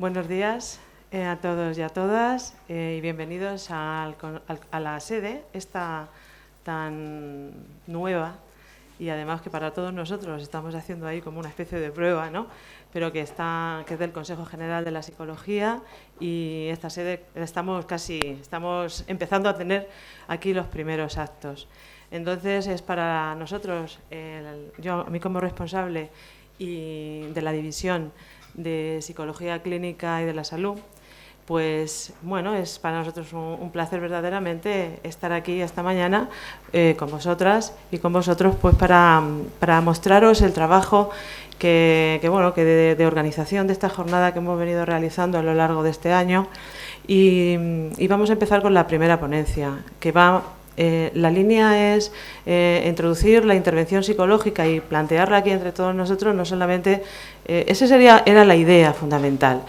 Buenos días a todos y a todas y bienvenidos a la sede, esta tan nueva y además que para todos nosotros estamos haciendo ahí como una especie de prueba, ¿no? Pero que es del Consejo General de la Psicología y esta sede estamos empezando a tener aquí los primeros actos. Entonces es para nosotros, a mí como responsable y de la división de Psicología Clínica y de la Salud, pues bueno, es para nosotros un placer verdaderamente estar aquí esta mañana con vosotras y con vosotros, pues para mostraros el trabajo que de organización de esta jornada que hemos venido realizando a lo largo de este año y vamos a empezar con la primera ponencia, que va... la línea es introducir la intervención psicológica y plantearla aquí entre todos nosotros, no solamente, esa era la idea fundamental,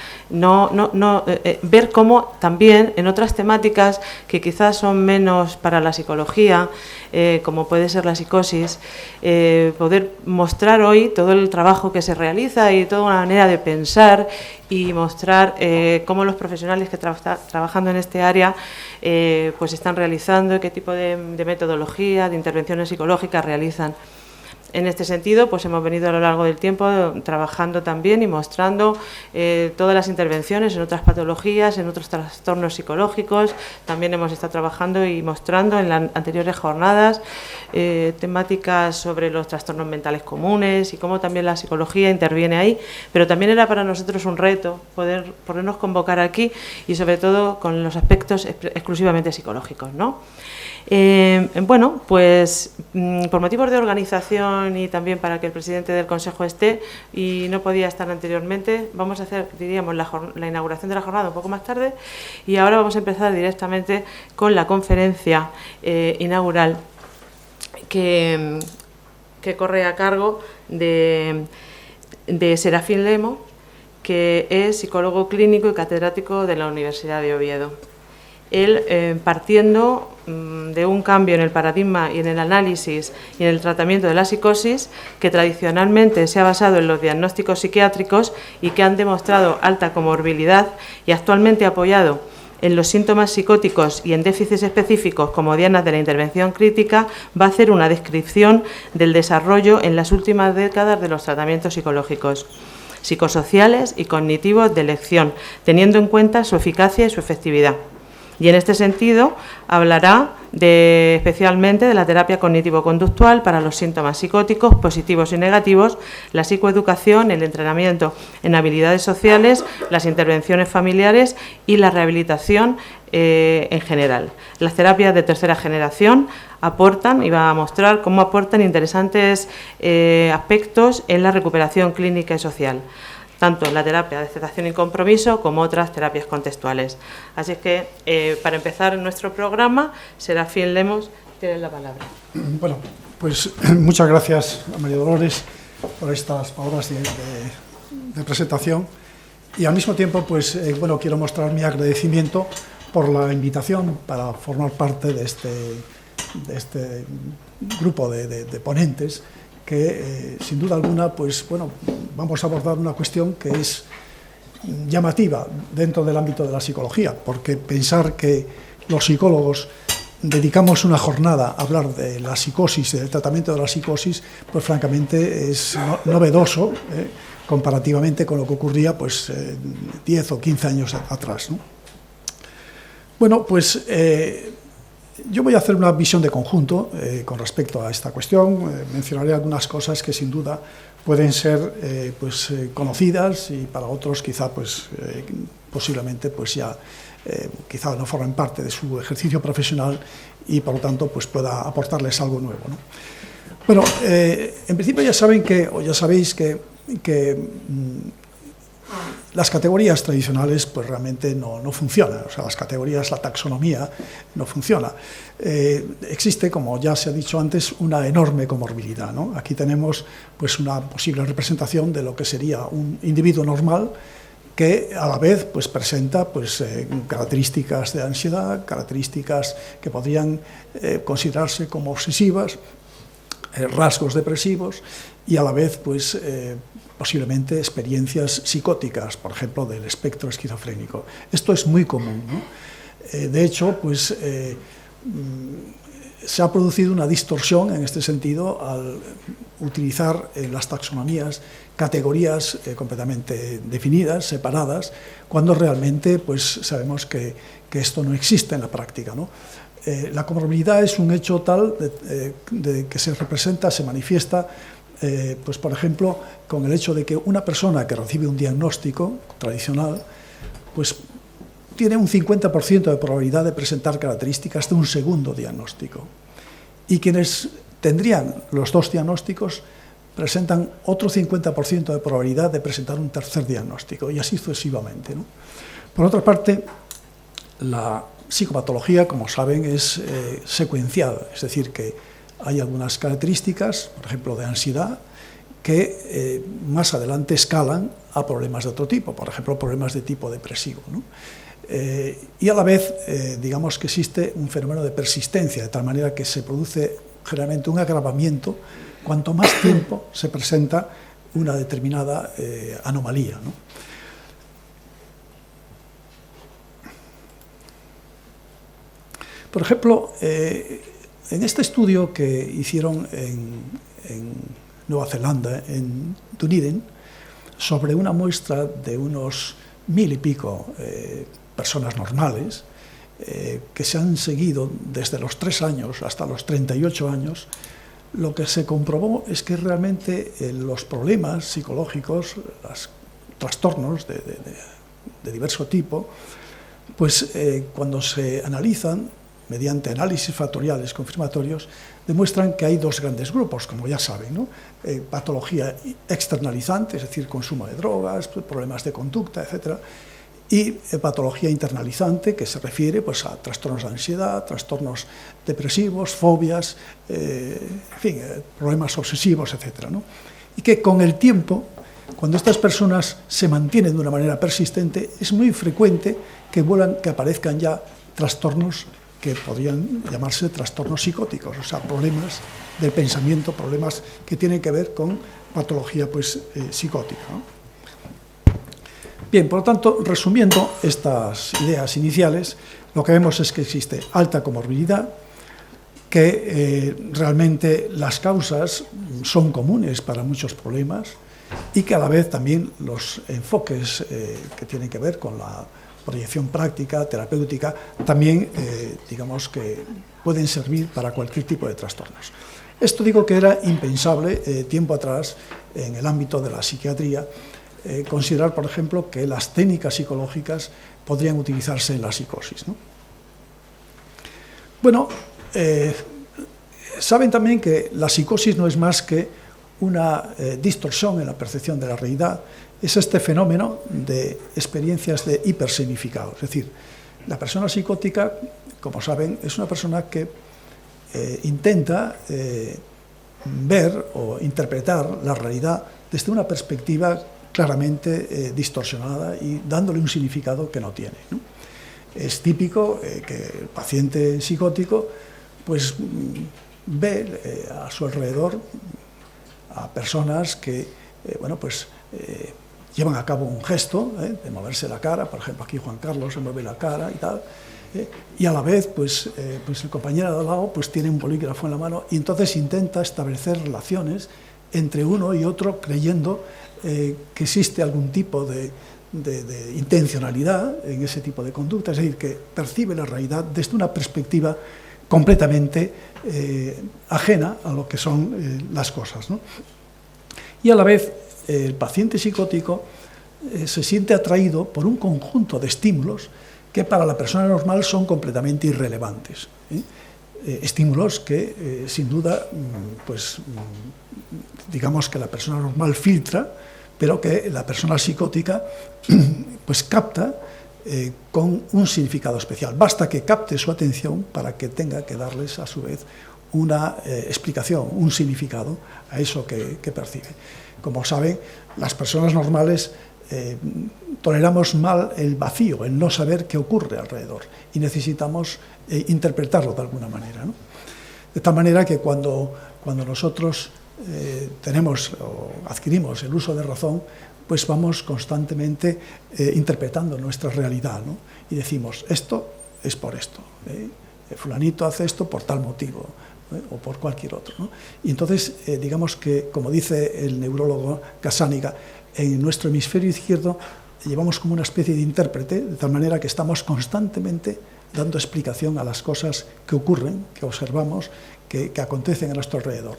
ver cómo también en otras temáticas que quizás son menos para la psicología, como puede ser la psicosis, poder mostrar hoy todo el trabajo que se realiza y toda una manera de pensar y mostrar cómo los profesionales que trabajando en este área pues están realizando, qué tipo de metodología, de intervenciones psicológicas realizan. En este sentido, pues hemos venido a lo largo del tiempo trabajando también y mostrando todas las intervenciones en otras patologías, en otros trastornos psicológicos. También hemos estado trabajando y mostrando en las anteriores jornadas temáticas sobre los trastornos mentales comunes y cómo también la psicología interviene ahí. Pero también era para nosotros un reto podernos convocar aquí y sobre todo con los aspectos exclusivamente psicológicos, ¿no? Bueno, pues por motivos de organización y también para que el presidente del Consejo esté y no podía estar anteriormente, vamos a hacer, diríamos, la inauguración de la jornada un poco más tarde y ahora vamos a empezar directamente con la conferencia inaugural que corre a cargo de Serafín Lemo, que es psicólogo clínico y catedrático de la Universidad de Oviedo. Él, partiendo de un cambio en el paradigma y en el análisis y en el tratamiento de la psicosis, que tradicionalmente se ha basado en los diagnósticos psiquiátricos y que han demostrado alta comorbilidad y actualmente apoyado en los síntomas psicóticos y en déficits específicos como dianas de la intervención crítica, va a hacer una descripción del desarrollo en las últimas décadas de los tratamientos psicológicos, psicosociales y cognitivos de elección, teniendo en cuenta su eficacia y su efectividad. Y en este sentido hablará especialmente de la terapia cognitivo-conductual para los síntomas psicóticos positivos y negativos, la psicoeducación, el entrenamiento en habilidades sociales, las intervenciones familiares y la rehabilitación en general. Las terapias de tercera generación aportan, y va a mostrar cómo aportan interesantes aspectos en la recuperación clínica y social, tanto en la terapia de aceptación y compromiso como otras terapias contextuales. Así que, para empezar nuestro programa, Serafín Lemos tiene la palabra. Bueno, pues muchas gracias a María Dolores por estas palabras de presentación y al mismo tiempo, pues bueno, quiero mostrar mi agradecimiento por la invitación para formar parte de este grupo de ponentes que sin duda alguna, pues bueno, vamos a abordar una cuestión que es llamativa dentro del ámbito de la psicología, porque pensar que los psicólogos dedicamos una jornada a hablar de la psicosis y del tratamiento de la psicosis, pues francamente es novedoso comparativamente con lo que ocurría pues 10 o 15 años atrás, ¿no? Bueno, pues yo voy a hacer una visión de conjunto con respecto a esta cuestión. Mencionaré algunas cosas que sin duda pueden ser conocidas y para otros quizá posiblemente pues ya quizá no formen parte de su ejercicio profesional y por lo tanto pues pueda aportarles algo nuevo, ¿no? Bueno, en principio ya sabéis que las categorías tradicionales pues realmente no funcionan, o sea, las categorías, la taxonomía no funciona. Existe, como ya se ha dicho antes, una enorme comorbilidad, ¿no? Aquí tenemos pues una posible representación de lo que sería un individuo normal que a la vez pues presenta características de ansiedad, características que podrían considerarse como obsesivas, rasgos depresivos y a la vez pues posiblemente experiencias psicóticas, por ejemplo, del espectro esquizofrénico. Esto es muy común, ¿no? De hecho, pues se ha producido una distorsión en este sentido al utilizar en las taxonomías categorías completamente definidas, separadas, cuando realmente pues, sabemos que esto no existe en la práctica, ¿no? La comorbilidad es un hecho tal de que se representa, se manifiesta, pues, por ejemplo, con el hecho de que una persona que recibe un diagnóstico tradicional, pues tiene un 50% de probabilidad de presentar características de un segundo diagnóstico. Y quienes tendrían los dos diagnósticos presentan otro 50% de probabilidad de presentar un tercer diagnóstico, y así sucesivamente, ¿no? Por otra parte, la psicopatología, como saben, es secuenciada, es decir, que hay algunas características, por ejemplo, de ansiedad, que más adelante escalan a problemas de otro tipo, por ejemplo, problemas de tipo depresivo, ¿no? Y a la vez, digamos que existe un fenómeno de persistencia, de tal manera que se produce generalmente un agravamiento cuanto más tiempo se presenta una determinada anomalía, ¿no? Por ejemplo, en este estudio que hicieron en Nueva Zelanda, en Dunedin, sobre una muestra de unos 1000 y pico personas normales, que se han seguido desde los 3 años hasta los 38 años, lo que se comprobó es que realmente los problemas psicológicos, los trastornos de diverso tipo, pues cuando se analizan mediante análisis factoriales confirmatorios, demuestran que hay dos grandes grupos, como ya saben, ¿no? Patología externalizante, es decir, consumo de drogas, problemas de conducta, etc., y patología internalizante, que se refiere pues, a trastornos de ansiedad, trastornos depresivos, fobias, en fin, problemas obsesivos, etc., ¿no? Y que con el tiempo, cuando estas personas se mantienen de una manera persistente, es muy frecuente que aparezcan ya trastornos que podrían llamarse trastornos psicóticos, o sea, problemas del pensamiento, problemas que tienen que ver con patología pues, psicótica, ¿no? Bien, por lo tanto, resumiendo estas ideas iniciales, lo que vemos es que existe alta comorbilidad, que realmente las causas son comunes para muchos problemas y que a la vez también los enfoques que tienen que ver con la proyección práctica, terapéutica, también, digamos que pueden servir para cualquier tipo de trastornos. Esto digo que era impensable tiempo atrás en el ámbito de la psiquiatría, considerar, por ejemplo, que las técnicas psicológicas podrían utilizarse en la psicosis, ¿no? Bueno, saben también que la psicosis no es más que una distorsión en la percepción de la realidad. Es este fenómeno de experiencias de hipersignificado. Es decir, la persona psicótica, como saben, es una persona que intenta ver o interpretar la realidad desde una perspectiva claramente distorsionada y dándole un significado que no tiene, ¿no? Es típico que el paciente psicótico pues, ve a su alrededor a personas que bueno, pues, llevan a cabo un gesto de moverse la cara, por ejemplo, aquí Juan Carlos se mueve la cara y tal, y a la vez pues el compañero de al lado pues, tiene un bolígrafo en la mano y entonces intenta establecer relaciones entre uno y otro creyendo que existe algún tipo de intencionalidad en ese tipo de conducta, es decir, que percibe la realidad desde una perspectiva completamente ajena a lo que son las cosas, ¿no? Y a la vez el paciente psicótico se siente atraído por un conjunto de estímulos que para la persona normal son completamente irrelevantes, estímulos que sin duda pues, digamos que la persona normal filtra, pero que la persona psicótica pues capta con un significado especial. Basta que capte su atención para que tenga que darles a su vez una explicación, un significado a eso que percibe. Como saben, las personas normales toleramos mal el vacío, el no saber qué ocurre alrededor y necesitamos interpretarlo de alguna manera, ¿no? De tal manera que cuando nosotros tenemos o adquirimos el uso de razón, pues vamos constantemente interpretando nuestra realidad, ¿no? Y decimos, esto es por esto, fulanito hace esto por tal motivo, o por cualquier otro, ¿no? Y entonces, digamos que, como dice el neurólogo Gazzaniga, en nuestro hemisferio izquierdo llevamos como una especie de intérprete, de tal manera que estamos constantemente dando explicación a las cosas que ocurren, que observamos, que acontecen a nuestro alrededor.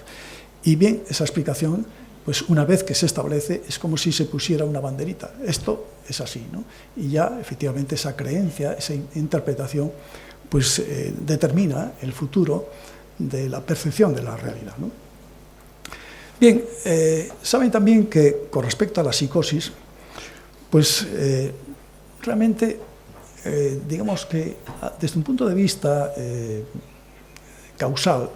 Y bien, esa explicación, pues una vez que se establece, es como si se pusiera una banderita. Esto es así, ¿no? Y ya, efectivamente, esa creencia, esa interpretación, pues determina el futuro de la percepción de la realidad, ¿no? Bien, saben también que con respecto a la psicosis, pues realmente, digamos que desde un punto de vista causal,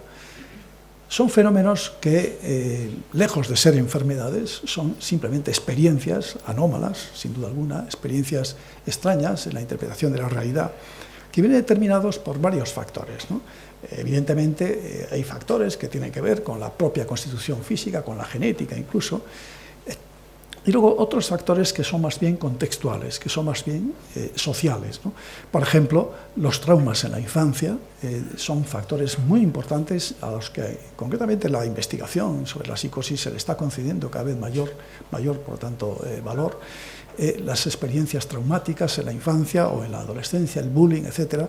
son fenómenos que, lejos de ser enfermedades, son simplemente experiencias anómalas, sin duda alguna, experiencias extrañas en la interpretación de la realidad, que vienen determinados por varios factores, ¿no? Evidentemente, hay factores que tienen que ver con la propia constitución física, con la genética incluso, y luego otros factores que son más bien contextuales, que son más bien sociales, ¿no? Por ejemplo, los traumas en la infancia son factores muy importantes a los que concretamente la investigación sobre la psicosis se le está concediendo cada vez mayor por lo tanto, valor. Las experiencias traumáticas en la infancia o en la adolescencia, el bullying, etcétera.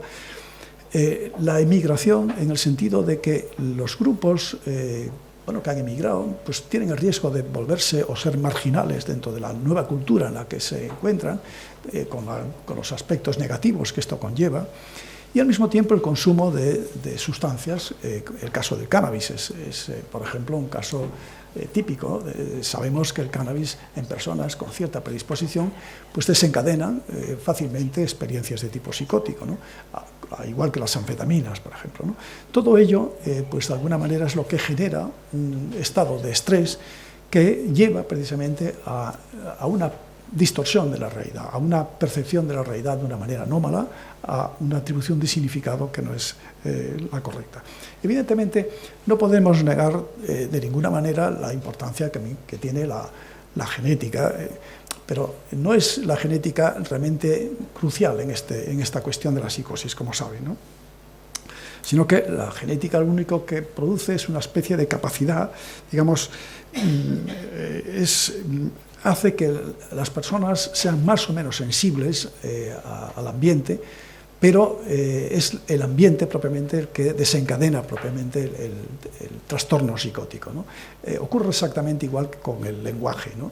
La emigración, en el sentido de que los grupos que han emigrado, pues tienen el riesgo de volverse o ser marginales dentro de la nueva cultura en la que se encuentran, con los aspectos negativos que esto conlleva, y al mismo tiempo el consumo de sustancias. El caso del cannabis es, por ejemplo, un caso típico. Sabemos que el cannabis en personas con cierta predisposición pues desencadenan fácilmente experiencias de tipo psicótico, ¿no? Igual que las anfetaminas, por ejemplo, ¿no? Todo ello, pues de alguna manera es lo que genera un estado de estrés que lleva precisamente a una distorsión de la realidad, a una percepción de la realidad de una manera anómala, a una atribución de significado que no es la correcta. Evidentemente, no podemos negar de ninguna manera la importancia que tiene la genética, pero no es la genética realmente crucial en esta cuestión de la psicosis, como saben, ¿no? Sino que la genética lo único que produce es una especie de capacidad, digamos, hace que las personas sean más o menos sensibles al ambiente, pero es el ambiente propiamente el que desencadena propiamente el trastorno psicótico, ¿no? Ocurre exactamente igual que con el lenguaje, ¿no?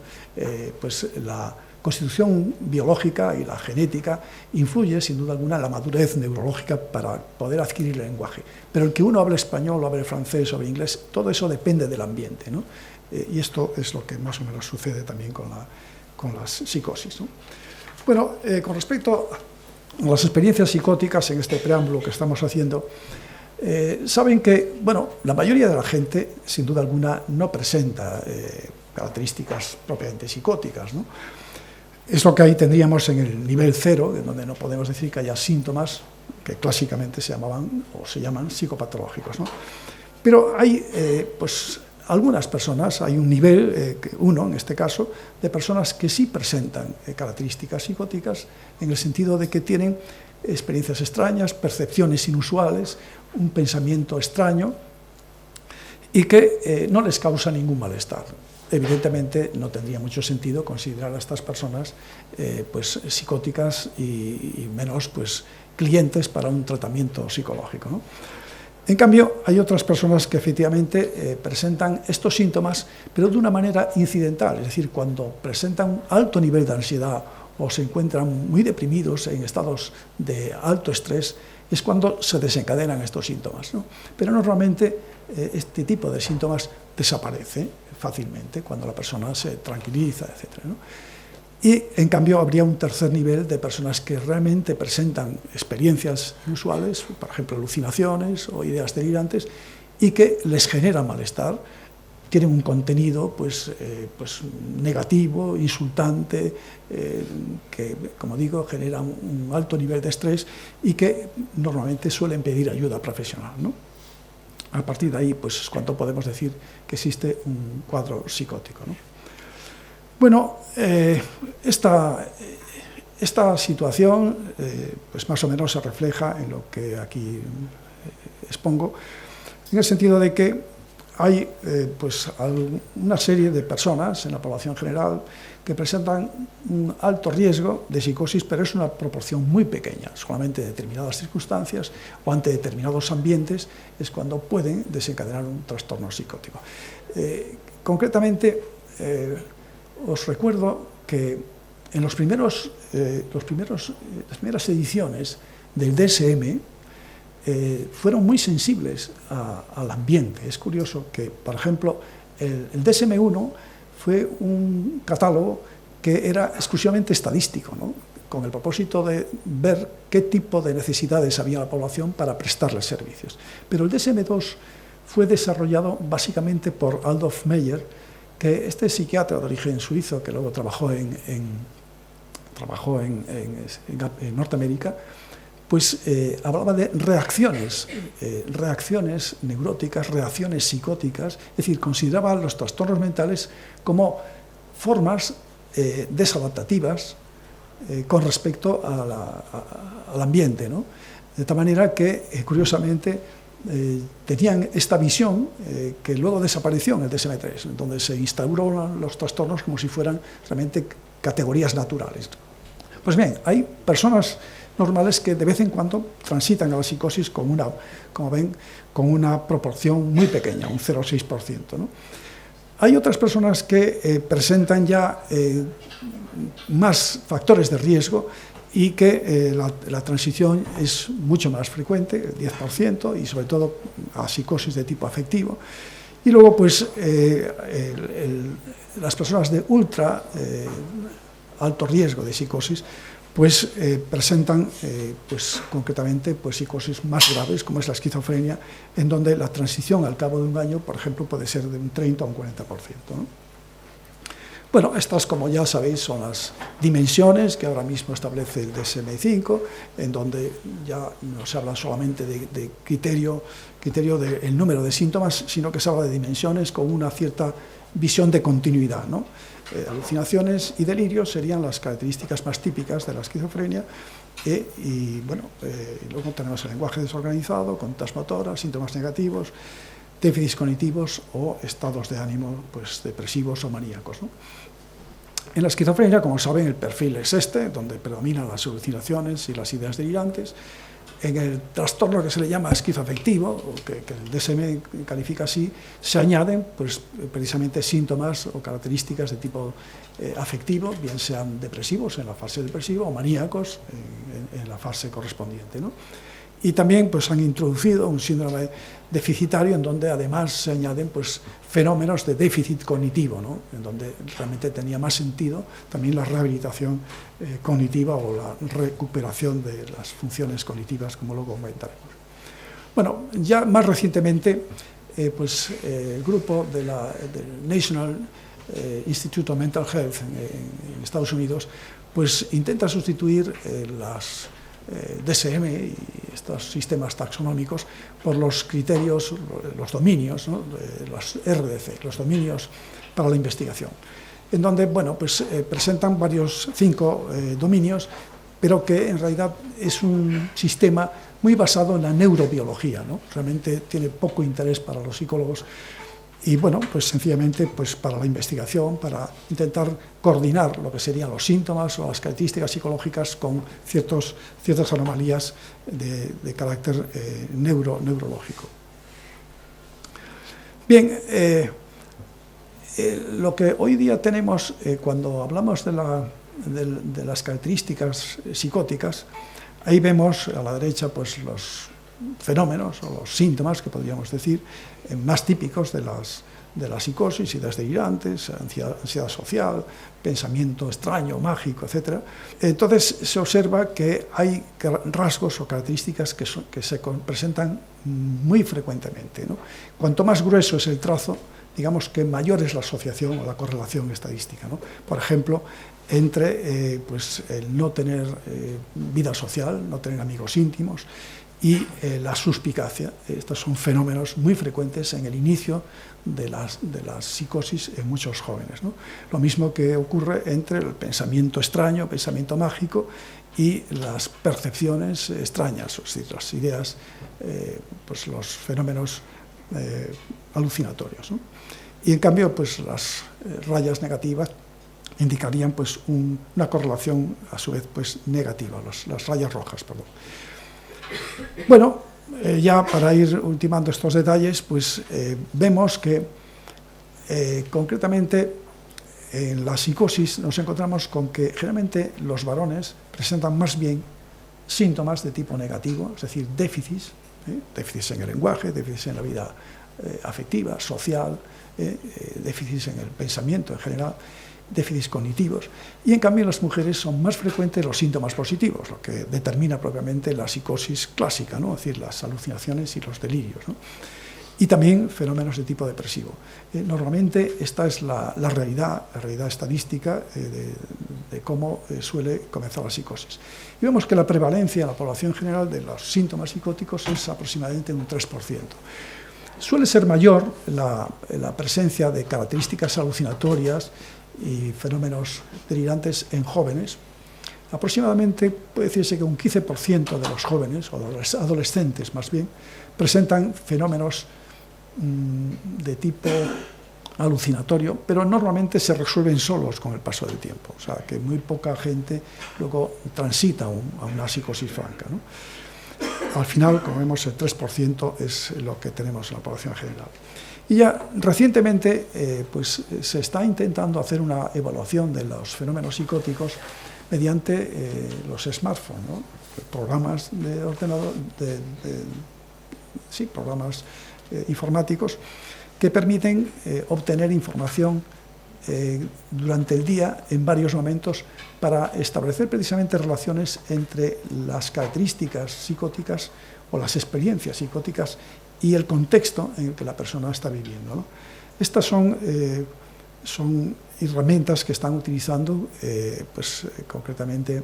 Pues la constitución biológica y la genética influye sin duda alguna en la madurez neurológica para poder adquirir el lenguaje, pero el que uno hable español o hable francés o hable inglés, todo eso depende del ambiente, ¿no? Y esto es lo que más o menos sucede también con las psicosis, ¿no? Bueno, con respecto a las experiencias psicóticas, en este preámbulo que estamos haciendo, saben que, bueno, la mayoría de la gente, sin duda alguna, no presenta características propiamente psicóticas, ¿no? Es lo que ahí tendríamos en el nivel 0, en donde no podemos decir que haya síntomas que clásicamente se llaman psicopatológicos, ¿no? Pero hay, pues, algunas personas, hay un nivel, 1 en este caso, de personas que sí presentan características psicóticas en el sentido de que tienen experiencias extrañas, percepciones inusuales, un pensamiento extraño y que no les causa ningún malestar. Evidentemente no tendría mucho sentido considerar a estas personas pues, psicóticas y menos pues, clientes para un tratamiento psicológico, ¿no? En cambio, hay otras personas que efectivamente presentan estos síntomas, pero de una manera incidental, es decir, cuando presentan un alto nivel de ansiedad o se encuentran muy deprimidos en estados de alto estrés, es cuando se desencadenan estos síntomas, ¿no? Pero normalmente este tipo de síntomas desaparece fácilmente cuando la persona se tranquiliza, etc., ¿no? Y, en cambio, habría un tercer nivel de personas que realmente presentan experiencias inusuales, por ejemplo, alucinaciones o ideas delirantes, y que les genera malestar, tienen un contenido pues negativo, insultante, que, como digo, genera un alto nivel de estrés y que normalmente suelen pedir ayuda profesional, ¿no? a partir de ahí, pues es cuando podemos decir que existe un cuadro psicótico, ¿no? Bueno, esta situación pues más o menos se refleja en lo que aquí expongo, en el sentido de que hay pues una serie de personas en la población general que presentan un alto riesgo de psicosis, pero es una proporción muy pequeña. Solamente en determinadas circunstancias o ante determinados ambientes es cuando pueden desencadenar un trastorno psicótico. Concretamente, os recuerdo que en las primeras ediciones del DSM fueron muy sensibles al ambiente. Es curioso que, por ejemplo, el DSM-1 fue un catálogo que era exclusivamente estadístico, ¿no?, con el propósito de ver qué tipo de necesidades había la población para prestarles servicios. Pero el DSM-2 fue desarrollado básicamente por Adolf Meyer, que este psiquiatra de origen suizo, que luego trabajó en Norteamérica, pues hablaba de reacciones neuróticas, reacciones psicóticas, es decir, consideraba los trastornos mentales como formas desadaptativas con respecto al ambiente, ¿no? De tal manera que, curiosamente, tenían esta visión que luego desapareció en el DSM-3, donde se instauraron los trastornos como si fueran realmente categorías naturales. Pues bien, hay personas normales que de vez en cuando transitan a la psicosis con una, como ven, con una proporción muy pequeña, un 0,6%, ¿no? Hay otras personas que presentan ya más factores de riesgo y que la transición es mucho más frecuente, el 10%, y sobre todo a psicosis de tipo afectivo. Y luego, pues, las personas de ultra alto riesgo de psicosis, pues presentan pues, concretamente pues, psicosis más graves, como es la esquizofrenia, en donde la transición al cabo de un año, por ejemplo, puede ser de un 30 a un 40%, ¿no? Bueno, estas, como ya sabéis, son las dimensiones que ahora mismo establece el DSM-5, en donde ya no se habla solamente de criterio del número de síntomas, sino que se habla de dimensiones con una cierta visión de continuidad, ¿no? Alucinaciones y delirios serían las características más típicas de la esquizofrenia, y bueno, luego tenemos el lenguaje desorganizado, conductas motoras, síntomas negativos, déficits cognitivos o estados de ánimo pues, depresivos o maníacos, ¿no? En la esquizofrenia, como saben, el perfil es este, donde predominan las alucinaciones y las ideas delirantes. En el trastorno que se le llama esquizoafectivo, o que el DSM califica así, se añaden pues, precisamente síntomas o características de tipo afectivo, bien sean depresivos en la fase depresiva o maníacos en la fase correspondiente, ¿no? Y también pues, han introducido un síndrome deficitario en donde además se añaden pues, fenómenos de déficit cognitivo, ¿no? En donde realmente tenía más sentido también la rehabilitación cognitiva o la recuperación de las funciones cognitivas, como luego comentaremos. Bueno, ya más recientemente pues, el grupo del National Institute of Mental Health en Estados Unidos pues, intenta sustituir las DSM y estos sistemas taxonómicos por los criterios, los dominios, ¿no? Los RDC, los dominios para la investigación, en donde bueno, pues, presentan cinco dominios, pero que en realidad es un sistema muy basado en la neurobiología, ¿no? Realmente tiene poco interés para los psicólogos y bueno, pues sencillamente pues para la investigación, para intentar coordinar lo que serían los síntomas o las características psicológicas con ciertas anomalías de carácter neurológico. Bien, lo que hoy día tenemos cuando hablamos de las características psicóticas, ahí vemos a la derecha pues los fenómenos o los síntomas que podríamos decir más típicos de la psicosis, ideas delirantes, ansiedad social, pensamiento extraño, mágico, etc. Entonces se observa que hay rasgos o características que se presentan muy frecuentemente, ¿no? Cuanto más grueso es el trazo, digamos que mayor es la asociación o la correlación estadística, ¿no? Por ejemplo, entre pues, el no tener vida social, no tener amigos íntimos, y la suspicacia. Estos son fenómenos muy frecuentes en el inicio de la psicosis en muchos jóvenes, ¿no? Lo mismo que ocurre entre el pensamiento extraño, pensamiento mágico, y las percepciones extrañas, es decir, las ideas, pues los fenómenos alucinatorios, ¿no? Y en cambio, pues las rayas negativas indicarían pues una correlación a su vez pues negativa, las rayas rojas, perdón. Bueno, ya para ir ultimando estos detalles, pues vemos que concretamente en la psicosis nos encontramos con que generalmente los varones presentan más bien síntomas de tipo negativo, es decir, déficits en el lenguaje, déficits en la vida afectiva, social, déficits en el pensamiento en general, déficits cognitivos, y en cambio en las mujeres son más frecuentes los síntomas positivos, lo que determina propiamente la psicosis clásica, ¿no? Es decir, las alucinaciones y los delirios, ¿no? Y también fenómenos de tipo depresivo. Normalmente esta es la realidad estadística de cómo suele comenzar la psicosis. Y vemos que la prevalencia en la población general de los síntomas psicóticos es aproximadamente un 3%. Suele ser mayor la presencia de características alucinatorias y fenómenos delirantes en jóvenes. Aproximadamente puede decirse que un 15% de los jóvenes, o de los adolescentes más bien, presentan fenómenos de tipo alucinatorio, pero normalmente se resuelven solos con el paso del tiempo, o sea que muy poca gente luego transita a una psicosis franca, ¿no? Al final, como vemos, el 3% es lo que tenemos en la población general. Y ya recientemente pues, se está intentando hacer una evaluación de los fenómenos psicóticos mediante los smartphones, ¿no? Programas de ordenador, programas informáticos que permiten obtener información durante el día en varios momentos para establecer precisamente relaciones entre las características psicóticas o las experiencias psicóticas y el contexto en el que la persona está viviendo, ¿no? Estas son herramientas que están utilizando concretamente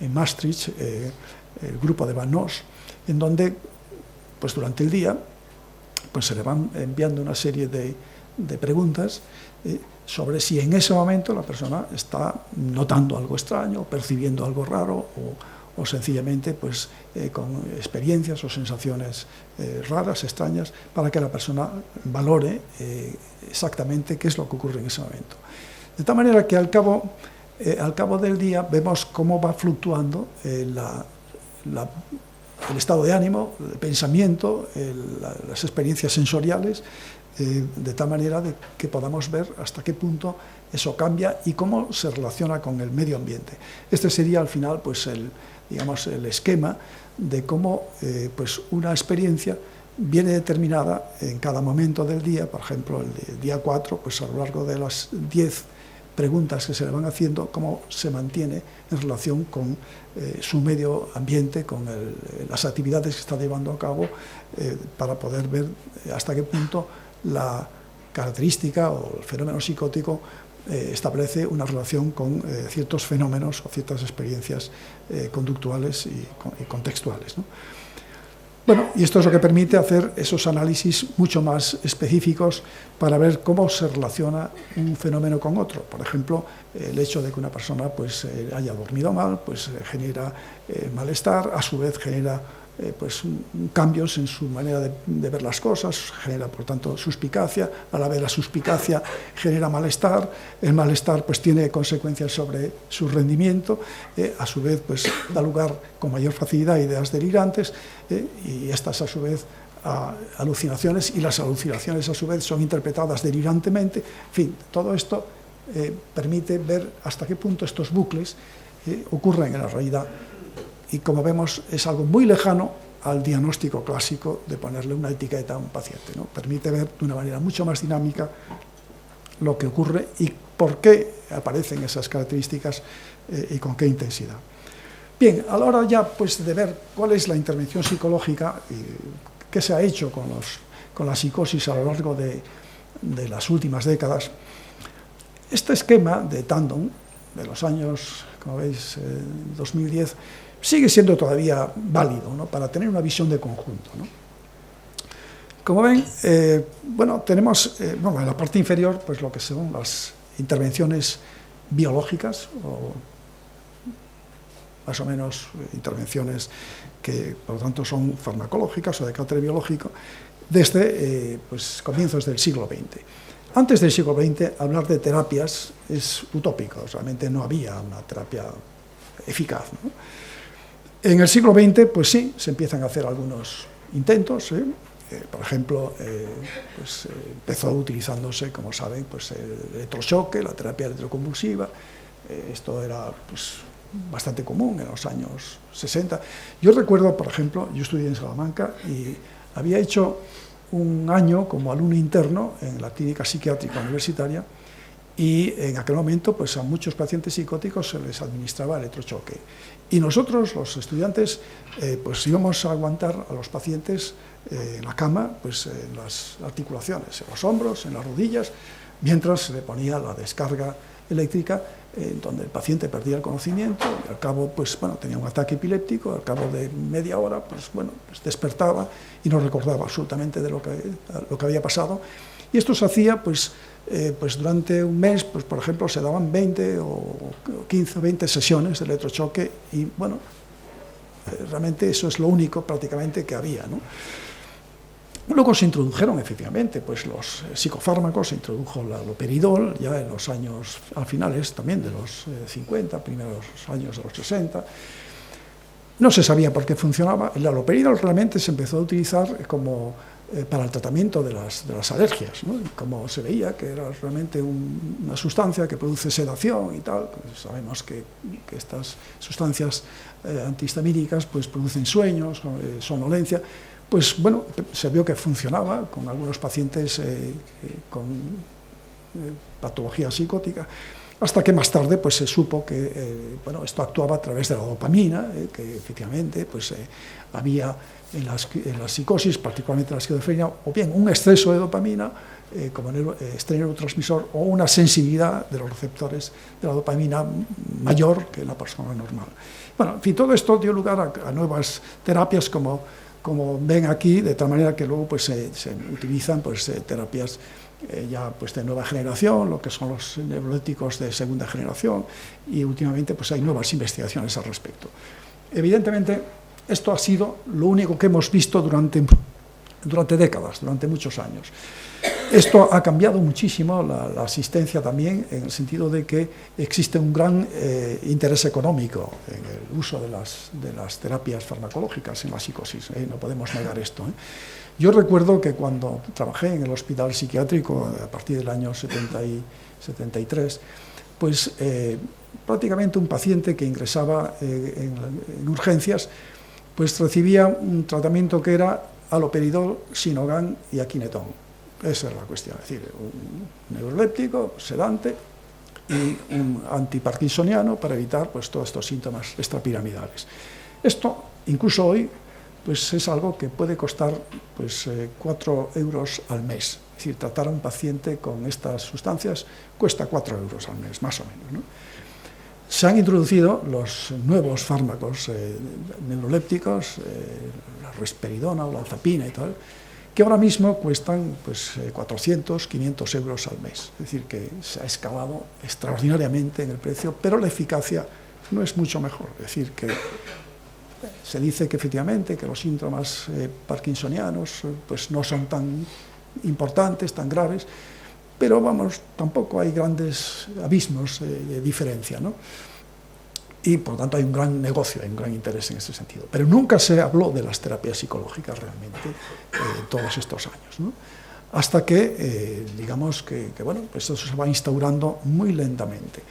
en Maastricht el grupo de Van Noos, en donde pues, durante el día pues, se le van enviando una serie de preguntas sobre si en ese momento la persona está notando algo extraño, percibiendo algo raro o sencillamente pues, con experiencias o sensaciones raras, extrañas, para que la persona valore exactamente qué es lo que ocurre en ese momento. De tal manera que al cabo del día vemos cómo va fluctuando el estado de ánimo, el pensamiento, las experiencias sensoriales, de tal manera de que podamos ver hasta qué punto eso cambia y cómo se relaciona con el medio ambiente. Este sería al final pues, el esquema de cómo pues, una experiencia viene determinada en cada momento del día. Por ejemplo, el día 4, pues, a lo largo de las 10 preguntas que se le van haciendo, cómo se mantiene en relación con su medio ambiente, con las actividades que está llevando a cabo, para poder ver hasta qué punto la característica o el fenómeno psicótico establece una relación con ciertos fenómenos o ciertas experiencias conductuales y contextuales, ¿no? Bueno, y esto es lo que permite hacer esos análisis mucho más específicos para ver cómo se relaciona un fenómeno con otro. Por ejemplo, el hecho de que una persona pues, haya dormido mal, pues genera malestar, a su vez genera pues, cambios en su manera de ver las cosas, genera por tanto suspicacia, a la vez la suspicacia genera malestar, el malestar pues, tiene consecuencias sobre su rendimiento, a su vez pues, da lugar con mayor facilidad a ideas delirantes, y estas a su vez a alucinaciones, y las alucinaciones a su vez son interpretadas delirantemente. En fin, todo esto permite ver hasta qué punto estos bucles ocurren en la realidad, y como vemos es algo muy lejano al diagnóstico clásico de ponerle una etiqueta a un paciente, ¿no? Permite ver de una manera mucho más dinámica lo que ocurre y por qué aparecen esas características y con qué intensidad. Bien, a la hora ya pues, de ver cuál es la intervención psicológica y qué se ha hecho con la psicosis a lo largo de las últimas décadas, este esquema de Tandon, de los años, como veis, 2010, sigue siendo todavía válido, ¿no?, para tener una visión de conjunto, ¿no? Como ven, bueno, tenemos bueno, en la parte inferior pues lo que son las intervenciones biológicas, o más o menos intervenciones que por lo tanto son farmacológicas o de carácter biológico, desde pues, comienzos del siglo XX. Antes del siglo XX, hablar de terapias es utópico, realmente no había una terapia eficaz, ¿no? En el siglo XX, pues sí, se empiezan a hacer algunos intentos, por ejemplo, pues, empezó utilizándose, como saben, pues, el electrochoque, la terapia electroconvulsiva. Esto era pues, bastante común en los años 60. Yo recuerdo, por ejemplo, yo estudié en Salamanca y había hecho un año como alumno interno en la clínica psiquiátrica universitaria, y en aquel momento pues, a muchos pacientes psicóticos se les administraba electrochoque. Y nosotros, los estudiantes, pues íbamos a aguantar a los pacientes en la cama, pues en las articulaciones, en los hombros, en las rodillas, mientras se le ponía la descarga eléctrica, donde el paciente perdía el conocimiento, y al cabo, pues bueno, tenía un ataque epiléptico, al cabo de media hora, pues bueno, pues despertaba y no recordaba absolutamente de lo que había pasado. Y esto se hacía, pues durante un mes, pues por ejemplo, se daban 20 o 15 o 20 sesiones de electrochoque, y bueno, realmente eso es lo único prácticamente que había, ¿no? Luego se introdujeron efectivamente pues, los psicofármacos, se introdujo el haloperidol ya en los años, al finales también de los 50, primeros años de los 60. No se sabía por qué funcionaba. El haloperidol realmente se empezó a utilizar como para el tratamiento de las alergias, ¿no? Como se veía que era realmente una sustancia que produce sedación y tal, pues sabemos que estas sustancias antihistamínicas pues, producen sueños, somnolencia. Pues bueno, se vio que funcionaba con algunos pacientes con patología psicótica, hasta que más tarde pues, se supo que bueno, esto actuaba a través de la dopamina, que efectivamente pues, había en la psicosis, particularmente en la esquizofrenia, o bien un exceso de dopamina como neurotransmisor, o una sensibilidad de los receptores de la dopamina mayor que en la persona normal. Bueno, en fin, todo esto dio lugar a nuevas terapias como ven aquí, de tal manera que luego pues, se utilizan pues, terapias ya pues, de nueva generación, lo que son los neurolépticos de segunda generación, y últimamente pues, hay nuevas investigaciones al respecto. Evidentemente, esto ha sido lo único que hemos visto durante décadas, durante muchos años. Esto ha cambiado muchísimo la asistencia también, en el sentido de que existe un gran interés económico en el uso de las terapias farmacológicas en la psicosis, no podemos negar esto. Yo recuerdo que cuando trabajé en el hospital psiquiátrico a partir del año 73, pues prácticamente un paciente que ingresaba en urgencias, pues recibía un tratamiento que era haloperidol, Sinogan y Aquinetón. Esa es la cuestión, es decir, un neuroléptico, sedante y un antiparkinsoniano para evitar pues, todos estos síntomas extrapiramidales. Esto, incluso hoy, pues, es algo que puede costar pues, 4 euros al mes. Es decir, tratar a un paciente con estas sustancias cuesta 4 euros al mes, más o menos, ¿no? Se han introducido los nuevos fármacos neurolépticos, la risperidona o la olanzapina y tal, que ahora mismo cuestan pues, 400, 500 euros al mes. Es decir, que se ha escalado extraordinariamente en el precio, pero la eficacia no es mucho mejor. Es decir, que se dice que efectivamente que los síntomas parkinsonianos pues, no son tan importantes, tan graves, pero vamos, tampoco hay grandes abismos de diferencia, ¿no? Y por lo tanto hay un gran negocio, hay un gran interés en ese sentido. Pero nunca se habló de las terapias psicológicas realmente todos estos años, ¿no? Hasta que, digamos que bueno, pues eso se va instaurando muy lentamente.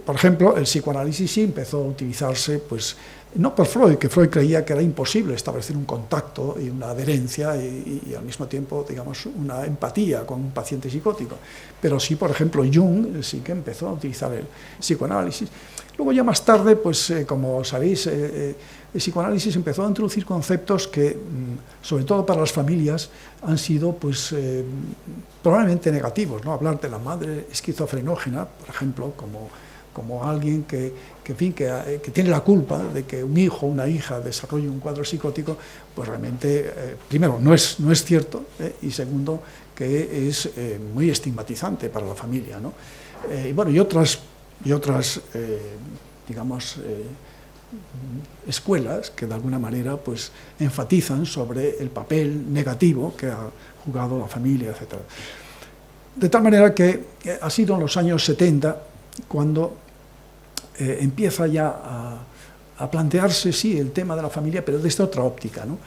Por ejemplo, el psicoanálisis sí empezó a utilizarse, pues, no por Freud, que Freud creía que era imposible establecer un contacto y una adherencia y al mismo tiempo, digamos, una empatía con un paciente psicótico. Pero sí, por ejemplo, Jung sí que empezó a utilizar el psicoanálisis. Luego ya más tarde, pues, como sabéis, el psicoanálisis empezó a introducir conceptos que, sobre todo para las familias, han sido, pues, probablemente negativos, ¿no? Hablar de la madre esquizofrenógena, por ejemplo, como como alguien que tiene la culpa de que un hijo o una hija desarrolle un cuadro psicótico, pues realmente, primero, no es cierto, y segundo, que es muy estigmatizante para la familia, ¿no? Y otras digamos, escuelas que de alguna manera pues enfatizan sobre el papel negativo que ha jugado la familia, etc. De tal manera que ha sido en los años 70 cuando empieza ya a plantearse, sí, el tema de la familia, pero desde otra óptica, ¿no?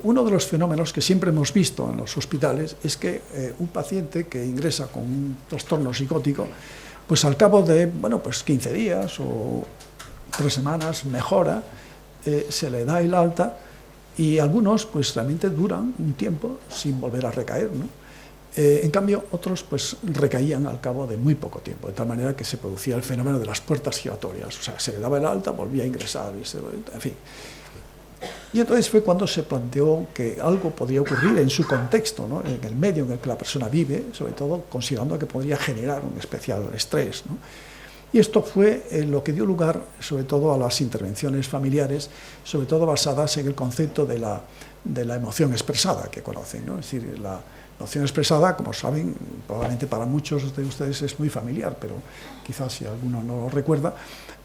Uno de los fenómenos que siempre hemos visto en los hospitales es que un paciente que ingresa con un trastorno psicótico, pues al cabo de, pues 15 días o 3 semanas mejora, se le da el alta, y algunos pues realmente duran un tiempo sin volver a recaer, ¿no? En cambio, otros pues recaían al cabo de muy poco tiempo, de tal manera que se producía el fenómeno de las puertas giratorias, o sea, se le daba el alta, volvía a ingresar, en fin. Y entonces fue cuando se planteó que algo podría ocurrir en su contexto, ¿no? En el medio en el que la persona vive, sobre todo considerando que podría generar un especial estrés, ¿no? Y esto fue lo que dio lugar, sobre todo, a las intervenciones familiares, sobre todo basadas en el concepto de la emoción expresada que conocen, ¿no? Es decir, la emoción expresada, como saben, probablemente para muchos de ustedes es muy familiar, pero quizás si alguno no lo recuerda,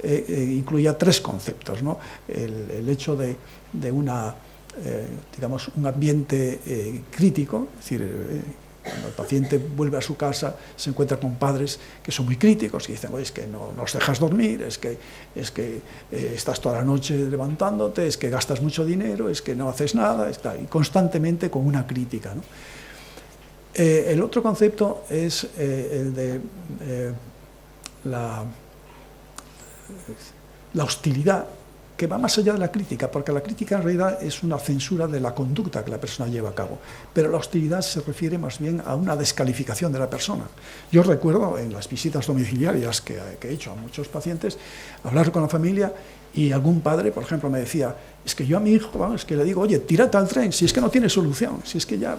incluía 3 conceptos, ¿no? El hecho de digamos, un ambiente crítico, es decir, cuando el paciente vuelve a su casa, se encuentra con padres que son muy críticos y dicen, oye, es que no nos dejas dormir, es que estás toda la noche levantándote, es que gastas mucho dinero, es que no haces nada, y constantemente con una crítica, ¿no? El otro concepto es el de la hostilidad, que va más allá de la crítica, porque la crítica en realidad es una censura de la conducta que la persona lleva a cabo, pero la hostilidad se refiere más bien a una descalificación de la persona. Yo recuerdo en las visitas domiciliarias que he hecho a muchos pacientes, hablar con la familia, y algún padre, por ejemplo, me decía, es que yo a mi hijo, es que le digo, oye, tírate al tren, si es que no tiene solución, si es que ya,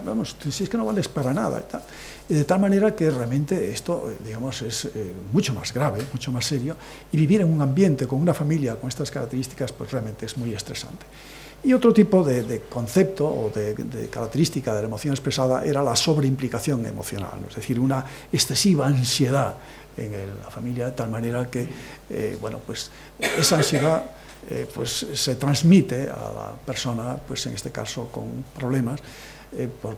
si es que no vales para nada, y tal. Y de tal manera que realmente esto, digamos, es mucho más grave, mucho más serio, y vivir en un ambiente con una familia con estas características, pues realmente es muy estresante. Y otro tipo de concepto o de característica de la emoción expresada era la sobreimplicación emocional, es decir, una excesiva ansiedad en la familia, de tal manera que, pues esa ansiedad pues se transmite a la persona, pues en este caso con problemas,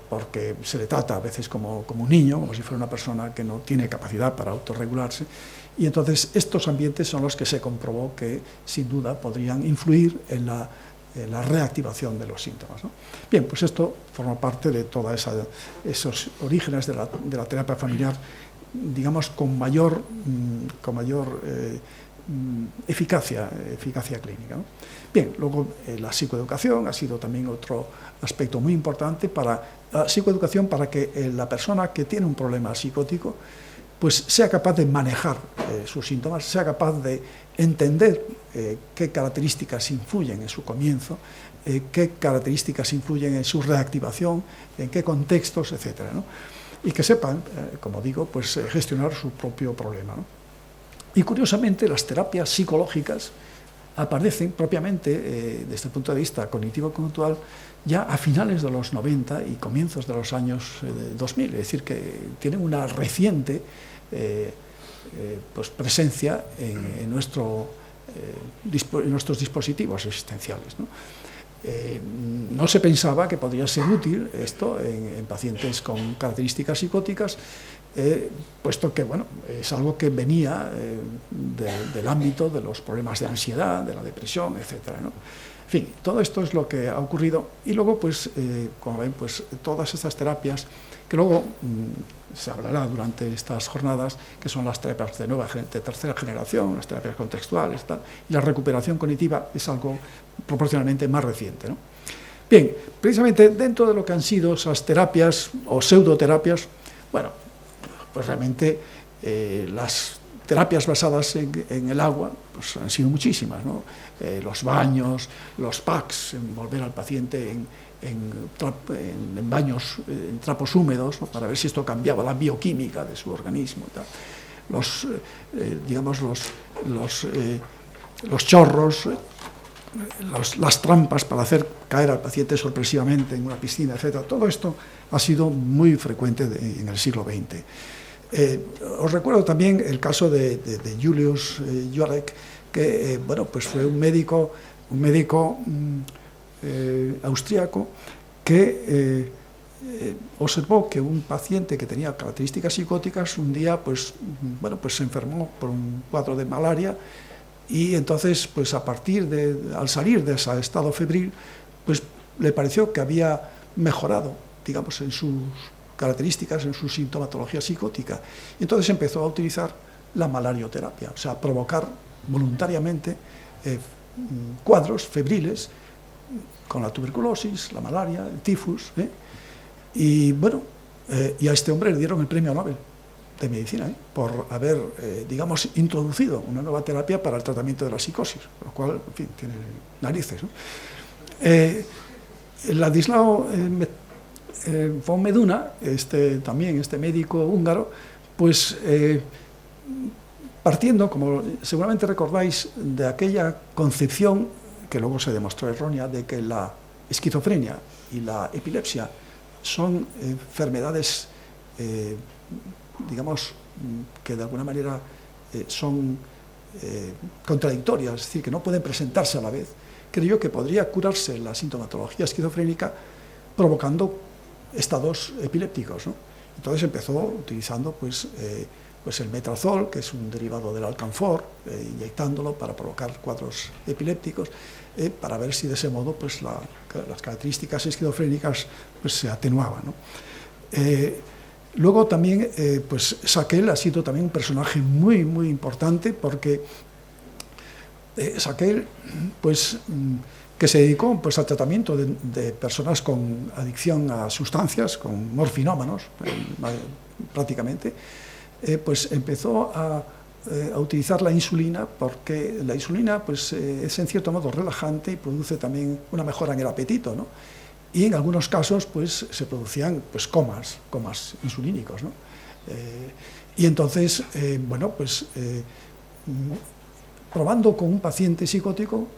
porque se le trata a veces como un niño, como si fuera una persona que no tiene capacidad para autorregularse, y entonces estos ambientes son los que se comprobó que sin duda podrían influir en la reactivación de los síntomas, ¿no? Bien, pues esto forma parte de todos esos orígenes de la terapia familiar, digamos, con mayor eficacia clínica, ¿no? Bien, luego la psicoeducación ha sido también otro aspecto muy importante para la psicoeducación, para que la persona que tiene un problema psicótico pues sea capaz de manejar sus síntomas, sea capaz de entender qué características influyen en su comienzo, qué características influyen en su reactivación, en qué contextos, etcétera, ¿no? Y que sepan, como digo, pues gestionar su propio problema, ¿no? Y curiosamente las terapias psicológicas aparecen propiamente desde el punto de vista cognitivo-conductual ya a finales de los 90 y comienzos de los años 2000, es decir, que tienen una reciente pues presencia en nuestros dispositivos existenciales, ¿no? No se pensaba que podría ser útil esto en pacientes con características psicóticas, puesto que es algo que venía del ámbito de los problemas de ansiedad, de la depresión, etcétera, ¿no? En fin, todo esto es lo que ha ocurrido, y luego, pues, como ven, pues todas estas terapias, que luego se hablará durante estas jornadas, que son las terapias de tercera generación, las terapias contextuales, tal, y la recuperación cognitiva es algo proporcionalmente más reciente, ¿no? Bien, precisamente dentro de lo que han sido esas terapias o pseudoterapias, pues realmente las terapias basadas en el agua pues han sido muchísimas, ¿no? Los baños, los packs, envolver al paciente en baños, en trapos húmedos, ¿no? Para ver si esto cambiaba la bioquímica de su organismo y tal. digamos, los chorros, las trampas para hacer caer al paciente sorpresivamente en una piscina, etc. Todo esto ha sido muy frecuente en el siglo XX. Os recuerdo también el caso de Julius Jurek, que bueno, pues fue un médico austríaco que observó que un paciente que tenía características psicóticas un día pues se enfermó por un cuadro de malaria, y entonces pues al salir de ese estado febril pues le pareció que había mejorado, digamos, en sus características, en su sintomatología psicótica. Entonces empezó a utilizar la malarioterapia, o sea, provocar voluntariamente cuadros febriles con la tuberculosis, la malaria, el tifus. Y bueno, y a este hombre le dieron el premio Nobel de medicina por haber, digamos, introducido una nueva terapia para el tratamiento de la psicosis, lo cual, en fin, tiene narices, ¿no? Ladislao von Meduna, también este médico húngaro, pues partiendo, como seguramente recordáis, de aquella concepción que luego se demostró errónea de que la esquizofrenia y la epilepsia son enfermedades, digamos, que de alguna manera son contradictorias, es decir, que no pueden presentarse a la vez, creyó que podría curarse la sintomatología esquizofrénica provocando estados epilépticos, ¿no? Entonces empezó utilizando pues el metrazol, que es un derivado del alcanfor, inyectándolo para provocar cuadros epilépticos, para ver si de ese modo pues las características esquizofrénicas pues se atenuaban, ¿no? Luego también pues Sakel ha sido también un personaje muy muy importante, porque Sakel pues que se dedicó pues al tratamiento de personas con adicción a sustancias, con morfinómanos prácticamente, pues empezó a utilizar la insulina, porque la insulina pues es en cierto modo relajante y produce también una mejora en el apetito, ¿no? Y en algunos casos pues se producían pues comas insulínicos, ¿no? Y entonces bueno, pues probando con un paciente psicótico,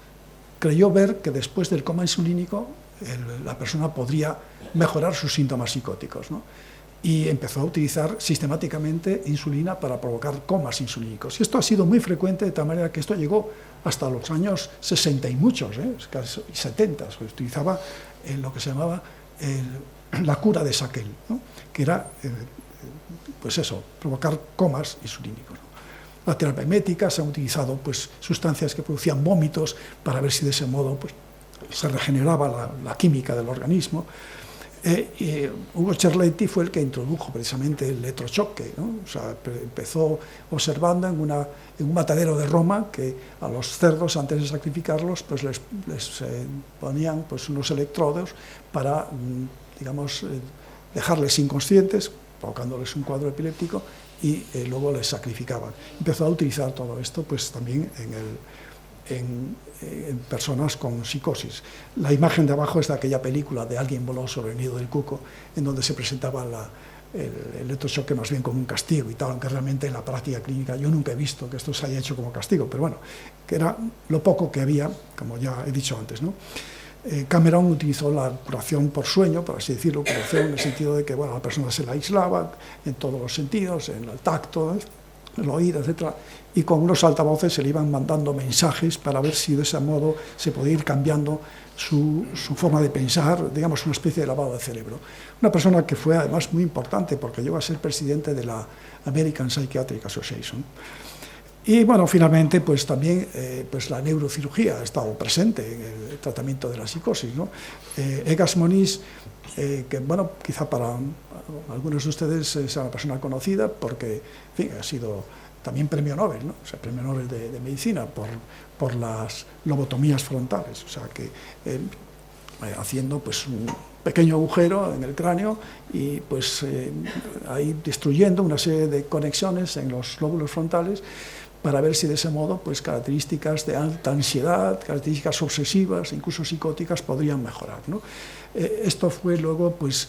creyó ver que después del coma insulínico la persona podría mejorar sus síntomas psicóticos, ¿no? Y empezó a utilizar sistemáticamente insulina para provocar comas insulínicos. Y esto ha sido muy frecuente, de tal manera que esto llegó hasta los años 60 y muchos, casi 70, se utilizaba lo que se llamaba la cura de Sakel, ¿no? Que era, pues eso, provocar comas insulínicos, ¿no? La terapia emética, se han utilizado pues sustancias que producían vómitos para ver si de ese modo pues se regeneraba la química del organismo. Hugo Cerletti fue el que introdujo precisamente el electrochoque, ¿no? O sea, empezó observando en un matadero de Roma que a los cerdos, antes de sacrificarlos, pues les ponían pues unos electrodos para, digamos, dejarles inconscientes, provocándoles un cuadro epiléptico, y luego les sacrificaban. Empezó a utilizar todo esto pues también en personas con psicosis. La imagen de abajo es de aquella película de Alguien voló sobre el nido del cuco, en donde se presentaba el electrochoque más bien como un castigo y tal, aunque realmente en la práctica clínica yo nunca he visto que esto se haya hecho como castigo, pero bueno, que era lo poco que había, como ya he dicho antes, ¿no? Cameron utilizó la curación por sueño, por así decirlo, curación en el sentido de que bueno, la persona se la aislaba en todos los sentidos, en el tacto, el oído, etc. Y con unos altavoces se le iban mandando mensajes para ver si de ese modo se podía ir cambiando su forma de pensar, digamos, una especie de lavado de cerebro. Una persona que fue además muy importante porque llegó a ser presidente de la American Psychiatric Association. Y bueno, finalmente pues también pues la neurocirugía ha estado presente en el tratamiento de la psicosis, ¿no? Egas Moniz, que bueno, quizá para algunos de ustedes sea una persona conocida porque, en fin, ha sido también premio Nobel, ¿no? O sea, premio Nobel de medicina por las lobotomías frontales, o sea que haciendo pues un pequeño agujero en el cráneo y pues ahí destruyendo una serie de conexiones en los lóbulos frontales, para ver si de ese modo pues, características de alta ansiedad, características obsesivas, incluso psicóticas, podrían mejorar, ¿no? Esto fue luego, pues,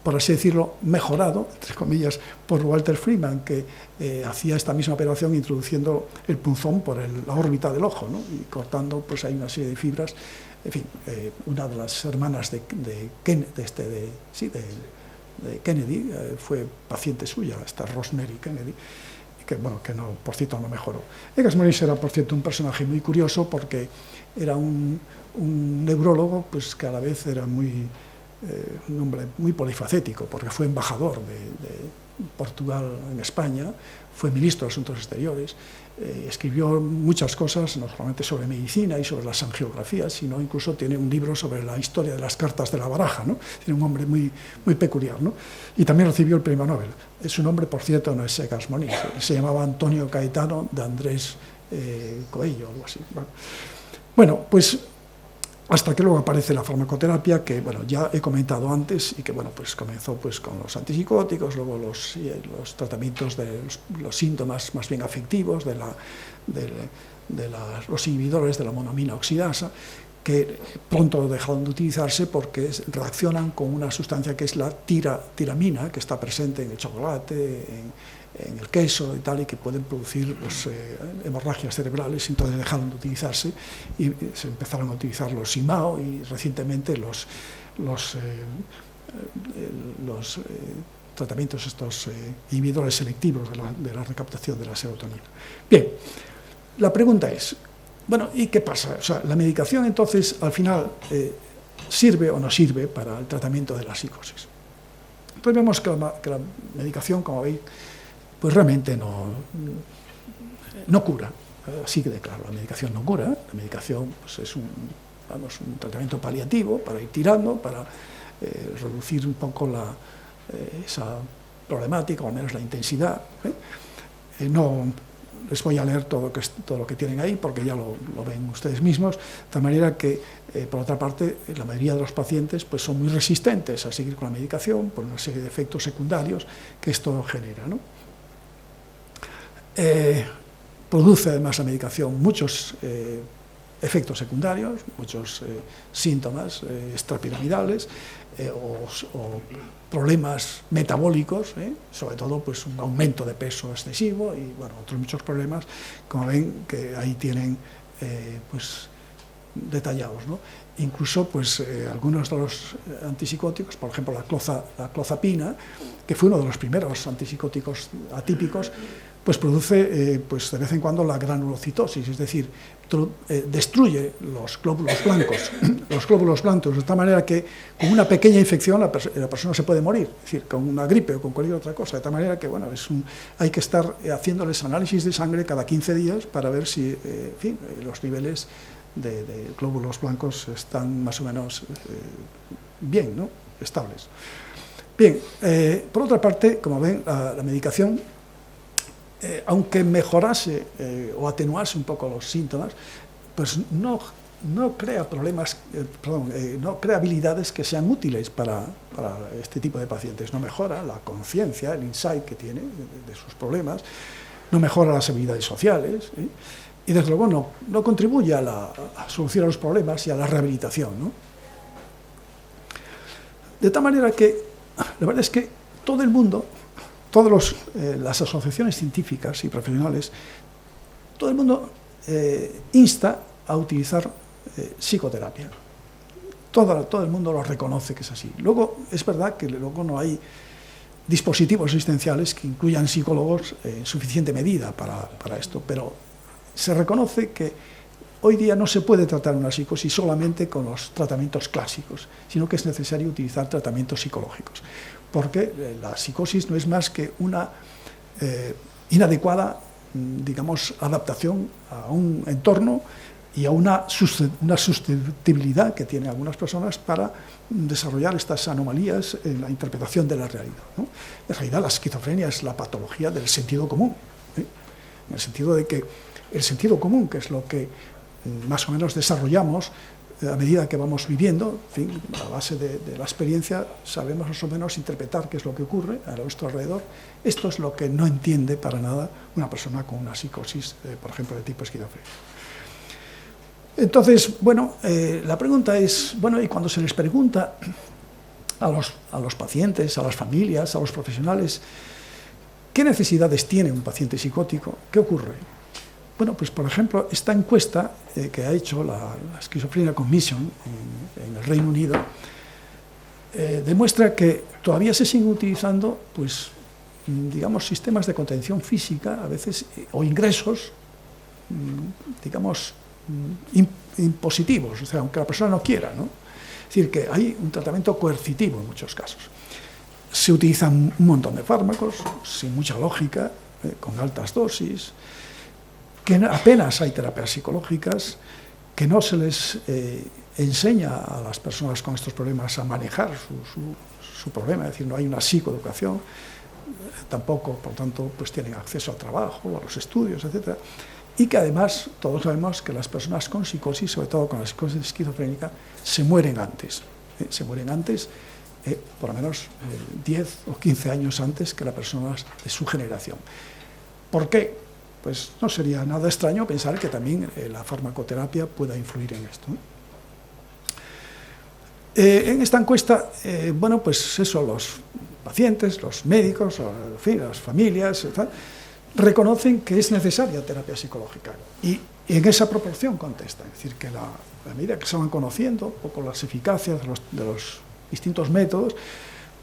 por así decirlo, mejorado, entre comillas, por Walter Freeman, que hacía esta misma operación introduciendo el punzón por la órbita del ojo, ¿no? Y cortando pues, ahí una serie de fibras. En fin, una de las hermanas de Kennedy fue paciente suya, esta Rosemary Kennedy, que, bueno, que no, por cierto, no mejoró. Egas Moniz era, por cierto, un personaje muy curioso porque era un neurólogo pues, que a la vez era un hombre muy polifacético, porque fue embajador de Portugal en España, fue ministro de Asuntos Exteriores, escribió muchas cosas, no solamente sobre medicina y sobre las angiografías, sino incluso tiene un libro sobre la historia de las cartas de la baraja, ¿no? Tiene un hombre muy, muy peculiar, ¿no? Y también recibió el premio Nobel. Su nombre, por cierto, no es Egas Moniz, se llamaba Antonio Caetano de Andrés Coello, algo así. Bueno, pues hasta que luego aparece la farmacoterapia, que bueno, ya he comentado antes y que bueno, pues comenzó pues, con los antipsicóticos, luego los tratamientos de los síntomas más bien afectivos, los inhibidores de la monoamina oxidasa, que pronto dejaron de utilizarse porque reaccionan con una sustancia que es la tiramina, que está presente en el chocolate, en el queso y tal, y que pueden producir pues, hemorragias cerebrales, entonces dejaron de utilizarse y se empezaron a utilizar los IMAO y recientemente los tratamientos estos inhibidores selectivos de la recaptación de la serotonina. Bien, la pregunta es, bueno, ¿y qué pasa? O sea, ¿la medicación entonces al final sirve o no sirve para el tratamiento de la psicosis? Entonces vemos que la medicación, como veis, pues realmente no cura. Así que de claro, la medicación no cura, la medicación pues, es un tratamiento paliativo para ir tirando, para reducir un poco esa problemática, o al menos la intensidad. No les voy a leer todo lo que tienen ahí, porque ya lo ven ustedes mismos, de tal manera que, por otra parte, la mayoría de los pacientes pues, son muy resistentes a seguir con la medicación por una serie de efectos secundarios que esto genera, ¿no? Produce además la medicación muchos efectos secundarios, muchos síntomas extrapiramidales o problemas metabólicos, sobre todo pues, un aumento de peso excesivo y bueno, otros muchos problemas, como ven que ahí tienen pues, detallados, ¿no? Incluso pues, algunos de los antipsicóticos, por ejemplo la clozapina, que fue uno de los primeros antipsicóticos atípicos, pues produce pues de vez en cuando la granulocitosis, es decir, destruye los glóbulos blancos, de tal manera que con una pequeña infección la persona se puede morir, es decir, con una gripe o con cualquier otra cosa, de tal manera que bueno, hay que estar haciéndoles análisis de sangre cada 15 días para ver si en fin, los niveles de glóbulos blancos están más o menos bien, ¿no? Estables. Bien, por otra parte, como ven, la medicación, aunque mejorase o atenuase un poco los síntomas, pues no crea problemas, no crea habilidades que sean útiles para este tipo de pacientes. No mejora la conciencia, el insight que tiene de sus problemas, no mejora las habilidades sociales, y desde luego no contribuye a la solución de los problemas y a la rehabilitación, ¿no? De tal manera que la verdad es que todo el mundo, todas las asociaciones científicas y profesionales, todo el mundo insta a utilizar psicoterapia. Todo el mundo lo reconoce que es así. Luego, es verdad que luego no hay dispositivos asistenciales que incluyan psicólogos en suficiente medida para esto, pero se reconoce que hoy día no se puede tratar una psicosis solamente con los tratamientos clásicos, sino que es necesario utilizar tratamientos psicológicos, porque la psicosis no es más que una inadecuada, digamos, adaptación a un entorno y a una susceptibilidad que tienen algunas personas para desarrollar estas anomalías en la interpretación de la realidad, ¿no? En realidad, la esquizofrenia es la patología del sentido común, en el sentido de que el sentido común, que es lo que más o menos desarrollamos a medida que vamos viviendo, en fin, a base de la experiencia, sabemos más o menos interpretar qué es lo que ocurre a nuestro alrededor. Esto es lo que no entiende para nada una persona con una psicosis, por ejemplo, de tipo esquizofrénico. Entonces, bueno, la pregunta es, bueno, y cuando se les pregunta a los pacientes, a las familias, a los profesionales, ¿qué necesidades tiene un paciente psicótico? ¿Qué ocurre? Bueno, pues por ejemplo, esta encuesta que ha hecho la Schizophrenia Commission en el Reino Unido demuestra que todavía se siguen utilizando, pues, digamos, sistemas de contención física, a veces, o ingresos, digamos, impositivos, o sea, aunque la persona no quiera, ¿no? Es decir, que hay un tratamiento coercitivo en muchos casos. Se utilizan un montón de fármacos, sin mucha lógica, con altas dosis, que apenas hay terapias psicológicas, que no se les enseña a las personas con estos problemas a manejar su problema, es decir, no hay una psicoeducación, tampoco, por tanto, pues tienen acceso al trabajo, a los estudios, etc. Y que además todos sabemos que las personas con psicosis, sobre todo con la psicosis esquizofrénica, se mueren antes. Por lo menos 10 o 15 años antes que las personas de su generación. ¿Por qué? Pues no sería nada extraño pensar que también la farmacoterapia pueda influir en esto. En esta encuesta, bueno, pues eso, los pacientes, los médicos, en fin, las familias, etc., reconocen que es necesaria terapia psicológica y en esa proporción contestan. Es decir, que a medida que se van conociendo un poco las eficacias de los distintos métodos,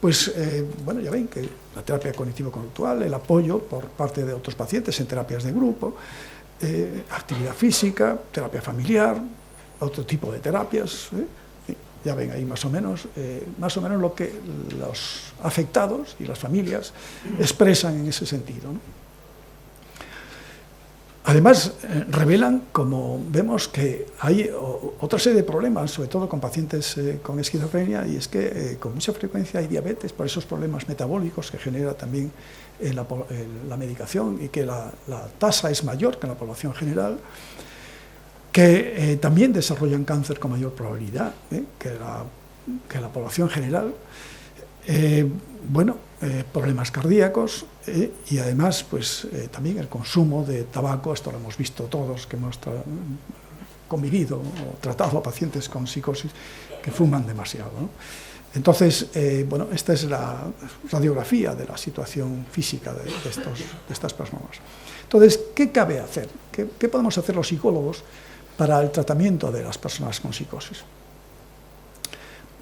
pues, bueno, ya ven que la terapia cognitivo-conductual, el apoyo por parte de otros pacientes en terapias de grupo, actividad física, terapia familiar, otro tipo de terapias, ya ven ahí más o menos lo que los afectados y las familias expresan en ese sentido, ¿no? Además, revelan, como vemos, que hay otra serie de problemas, sobre todo con pacientes con esquizofrenia, y es que con mucha frecuencia hay diabetes por esos problemas metabólicos que genera también la medicación, y que la tasa es mayor que en la población general, que también desarrollan cáncer con mayor probabilidad que la población general, problemas cardíacos, y además pues, también el consumo de tabaco. Esto lo hemos visto todos que hemos convivido o tratado a pacientes con psicosis que fuman demasiado, ¿no? Entonces, bueno, esta es la radiografía de la situación física de estas personas. Entonces, ¿qué cabe hacer? ¿Qué podemos hacer los psicólogos para el tratamiento de las personas con psicosis?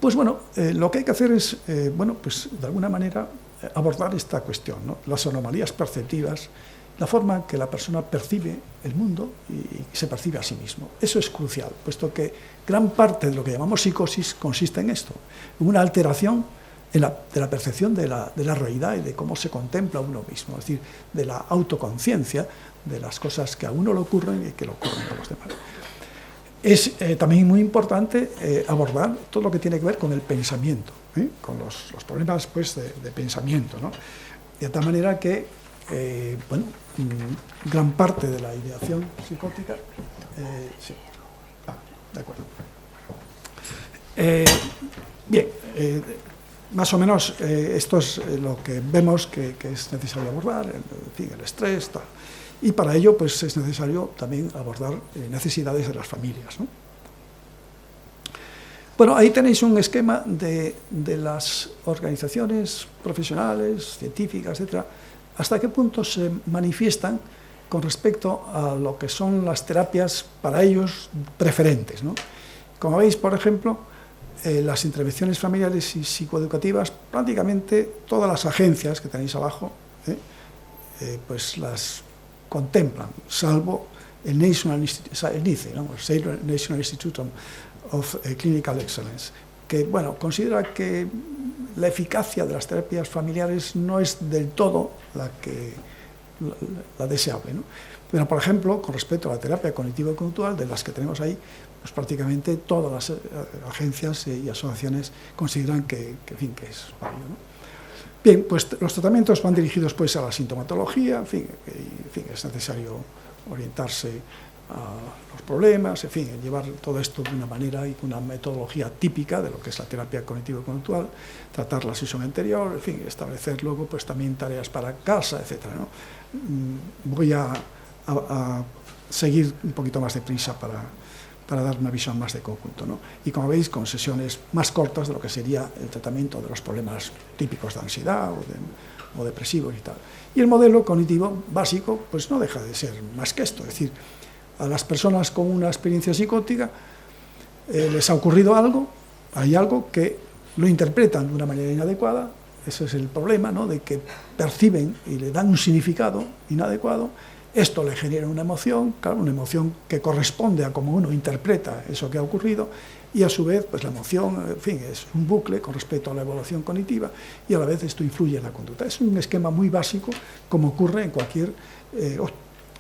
Pues bueno, lo que hay que hacer es, bueno, pues de alguna manera abordar esta cuestión, ¿no? Las anomalías perceptivas, la forma en que la persona percibe el mundo y se percibe a sí mismo. Eso es crucial, puesto que gran parte de lo que llamamos psicosis consiste en esto, en una alteración de la percepción de la realidad y de cómo se contempla uno mismo, es decir, de la autoconciencia de las cosas que a uno le ocurren y que le ocurren a los demás. Es también muy importante abordar todo lo que tiene que ver con el pensamiento, con los problemas, pues, de pensamiento, ¿no? De tal manera que, bueno, gran parte de la ideación psicótica... sí. De acuerdo. Bien, más o menos esto es lo que vemos que es necesario abordar, en fin, el estrés, tal. Y para ello, pues, es necesario también abordar necesidades de las familias, ¿no? Bueno, ahí tenéis un esquema de las organizaciones profesionales, científicas, etcétera, hasta qué punto se manifiestan con respecto a lo que son las terapias para ellos preferentes, ¿no? Como veis, por ejemplo, las intervenciones familiares y psicoeducativas, prácticamente todas las agencias que tenéis abajo, pues las contemplan, salvo el National Institute, ¿no? El National Institute of Clinical Excellence, que, bueno, considera que la eficacia de las terapias familiares no es del todo la deseable, ¿no? Pero, por ejemplo, con respecto a la terapia cognitivo-conductual, de las que tenemos ahí, pues prácticamente todas las agencias y asociaciones consideran que es válido, ¿no? Bien, pues los tratamientos van dirigidos, pues, a la sintomatología, en fin, es necesario orientarse a los problemas, en fin, llevar todo esto de una manera y con una metodología típica de lo que es la terapia cognitivo-conductual, tratar la sesión anterior, en fin, establecer luego pues también tareas para casa, etcétera, ¿no? Voy a seguir un poquito más deprisa para dar una visión más de conjunto, ¿no? Y como veis, con sesiones más cortas de lo que sería el tratamiento de los problemas típicos de ansiedad o depresivos y tal. Y el modelo cognitivo básico pues no deja de ser más que esto, es decir, a las personas con una experiencia psicótica les ha ocurrido algo, hay algo que lo interpretan de una manera inadecuada, ese es el problema, ¿no? De que perciben y le dan un significado inadecuado. Esto le genera una emoción, claro, una emoción que corresponde a cómo uno interpreta eso que ha ocurrido, y a su vez, pues la emoción, en fin, es un bucle con respecto a la evaluación cognitiva, y a la vez esto influye en la conducta. Es un esquema muy básico, como ocurre en cualquier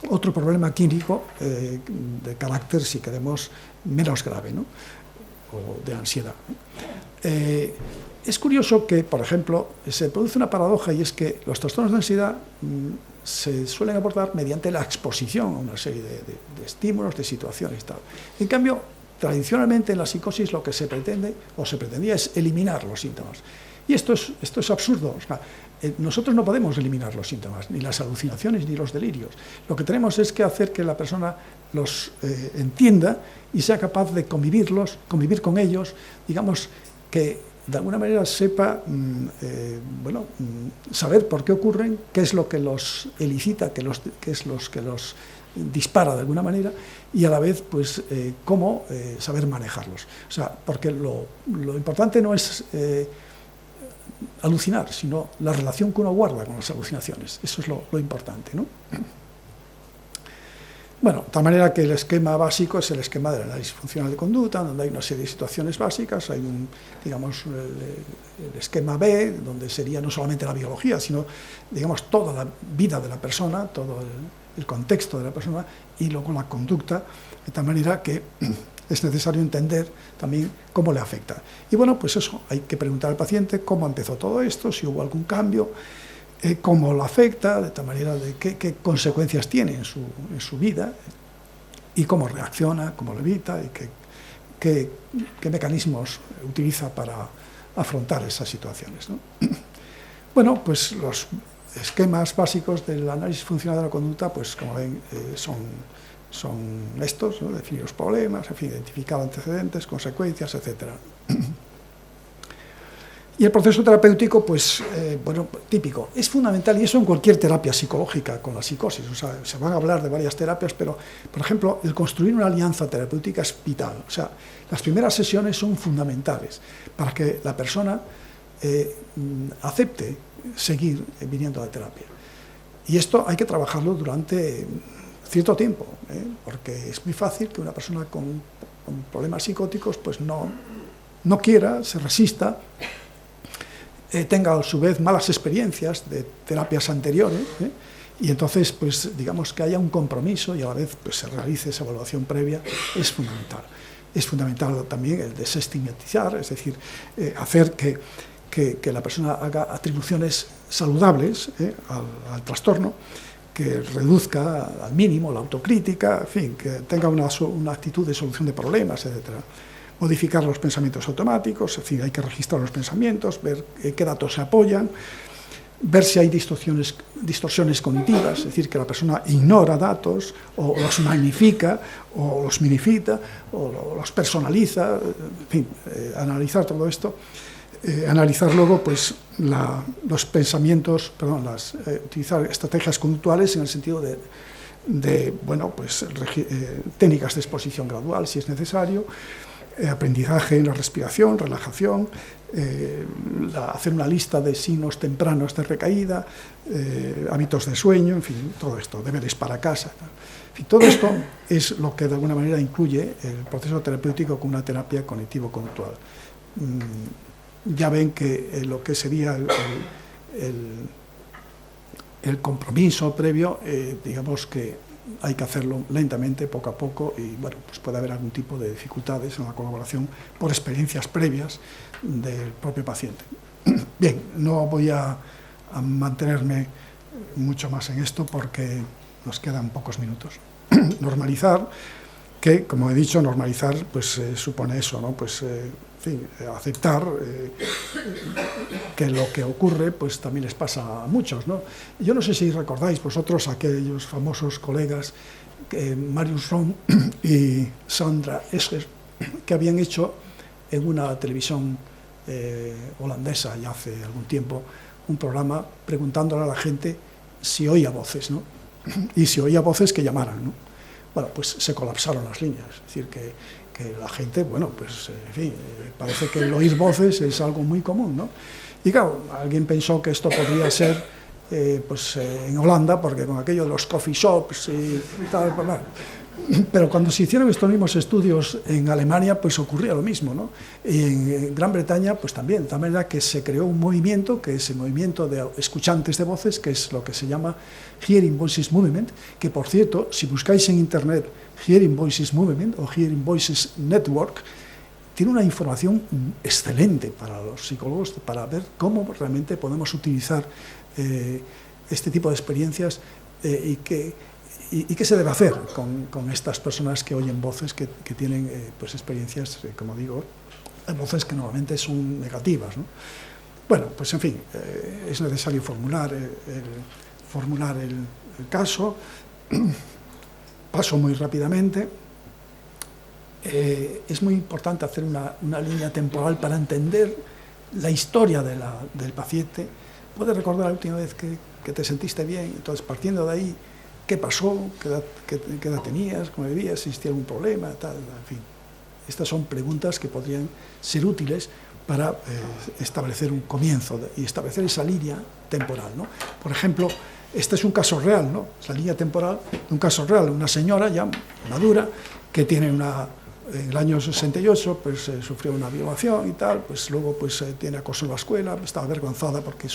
otro problema clínico de carácter, si queremos, menos grave, ¿no? O de ansiedad. Es curioso que, por ejemplo, se produce una paradoja, y es que los trastornos de ansiedad se suelen abordar mediante la exposición a una serie de estímulos, de situaciones y tal. En cambio, tradicionalmente en la psicosis lo que se pretende o se pretendía es eliminar los síntomas. Y esto es absurdo. O sea, nosotros no podemos eliminar los síntomas, ni las alucinaciones, ni los delirios. Lo que tenemos es que hacer que la persona los entienda y sea capaz de convivir con ellos, digamos, que de alguna manera sepa saber por qué ocurren, qué es lo que los elicita, qué es lo que los dispara de alguna manera, y a la vez pues cómo saber manejarlos. O sea, porque lo importante no es alucinar, sino la relación que uno guarda con las alucinaciones. Eso es lo importante, ¿no? Bueno, de tal manera que el esquema básico es el esquema del análisis funcional de conducta, donde hay una serie de situaciones básicas, hay digamos, el esquema B, donde sería no solamente la biología, sino, digamos, toda la vida de la persona, todo el contexto de la persona, y luego la conducta, de tal manera que es necesario entender también cómo le afecta. Y bueno, pues eso, hay que preguntar al paciente cómo empezó todo esto, si hubo algún cambio, cómo lo afecta, de tal manera de qué consecuencias tiene en su vida, y cómo reacciona, cómo lo evita, y qué mecanismos utiliza para afrontar esas situaciones, ¿no? Bueno, pues los esquemas básicos del análisis funcional de la conducta, pues como ven, son estos, ¿no? Definir los problemas, en fin, identificar antecedentes, consecuencias, etcétera. Y el proceso terapéutico, pues, típico, es fundamental, y eso en cualquier terapia psicológica con la psicosis. O sea, se van a hablar de varias terapias, pero, por ejemplo, el construir una alianza terapéutica es vital. O sea, las primeras sesiones son fundamentales para que la persona acepte seguir viniendo a la terapia. Y esto hay que trabajarlo durante cierto tiempo, porque es muy fácil que una persona con problemas psicóticos pues no quiera, se resista, tenga a su vez malas experiencias de terapias anteriores, y entonces, pues, digamos que haya un compromiso y a la vez pues, se realice esa evaluación previa, es fundamental. Es fundamental también el desestigmatizar, es decir, hacer que la persona haga atribuciones saludables al trastorno, que reduzca al mínimo la autocrítica, en fin, que tenga una actitud de solución de problemas, etcétera. Modificar los pensamientos automáticos, es decir, hay que registrar los pensamientos, ver qué datos se apoyan, ver si hay distorsiones cognitivas, es decir, que la persona ignora datos, o los magnifica, o los minimiza, o los personaliza, en fin, analizar todo esto, analizar luego pues, los pensamientos, utilizar estrategias conductuales en el sentido de técnicas de exposición gradual, si es necesario, aprendizaje en la respiración, relajación, hacer una lista de signos tempranos de recaída, hábitos de sueño, en fin, todo esto, deberes para casa. En fin, todo esto es lo que de alguna manera incluye el proceso terapéutico con una terapia cognitivo-conductual. Ya ven que lo que sería el compromiso previo, digamos que hay que hacerlo lentamente, poco a poco, y bueno, pues puede haber algún tipo de dificultades en la colaboración por experiencias previas del propio paciente. Bien, no voy a mantenerme mucho más en esto porque nos quedan pocos minutos. normalizar, que, como he dicho, normalizar pues supone eso, ¿no? Pues, en fin, aceptar que lo que ocurre pues también les pasa a muchos, ¿no? Yo no sé si recordáis vosotros aquellos famosos colegas, Marius Rom y Sandra Escher, que habían hecho en una televisión holandesa ya hace algún tiempo un programa preguntándole a la gente si oía voces, ¿no? Y si oía voces que llamaran, ¿no? Bueno, pues se colapsaron las líneas, es decir, que la gente, bueno, pues, en fin, parece que el oír voces es algo muy común, ¿no? Y claro, alguien pensó que esto podría ser, pues, en Holanda, porque con aquello de los coffee shops y tal, bueno. Pero cuando se hicieron estos mismos estudios en Alemania, pues ocurría lo mismo, ¿no? Y en Gran Bretaña, pues también, de tal manera que se creó un movimiento, que es el movimiento de escuchantes de voces, que es lo que se llama Hearing Voices Movement, que, por cierto, si buscáis en Internet Hearing Voices Movement o Hearing Voices Network, tiene una información excelente para los psicólogos, para ver cómo realmente podemos utilizar este tipo de experiencias y qué se debe hacer con estas personas que oyen voces, que tienen pues experiencias, como digo, voces que normalmente son negativas, ¿no? Bueno, pues en fin, es necesario formular el caso. Paso muy rápidamente. Es muy importante hacer una línea temporal para entender la historia del paciente. Puedes recordar la última vez que te sentiste bien, entonces partiendo de ahí, ¿qué pasó? ¿Qué edad tenías? ¿Cómo vivías? ¿Si existía algún problema? Tal, en fin. Estas son preguntas que podrían ser útiles para establecer un comienzo y establecer esa línea temporal, ¿no? Por ejemplo, este es un caso real, ¿no? Es la línea temporal de un caso real, una señora ya madura que tiene en el año 68 pues sufrió una violación y tal, pues luego pues tiene acoso en la escuela, estaba avergonzada porque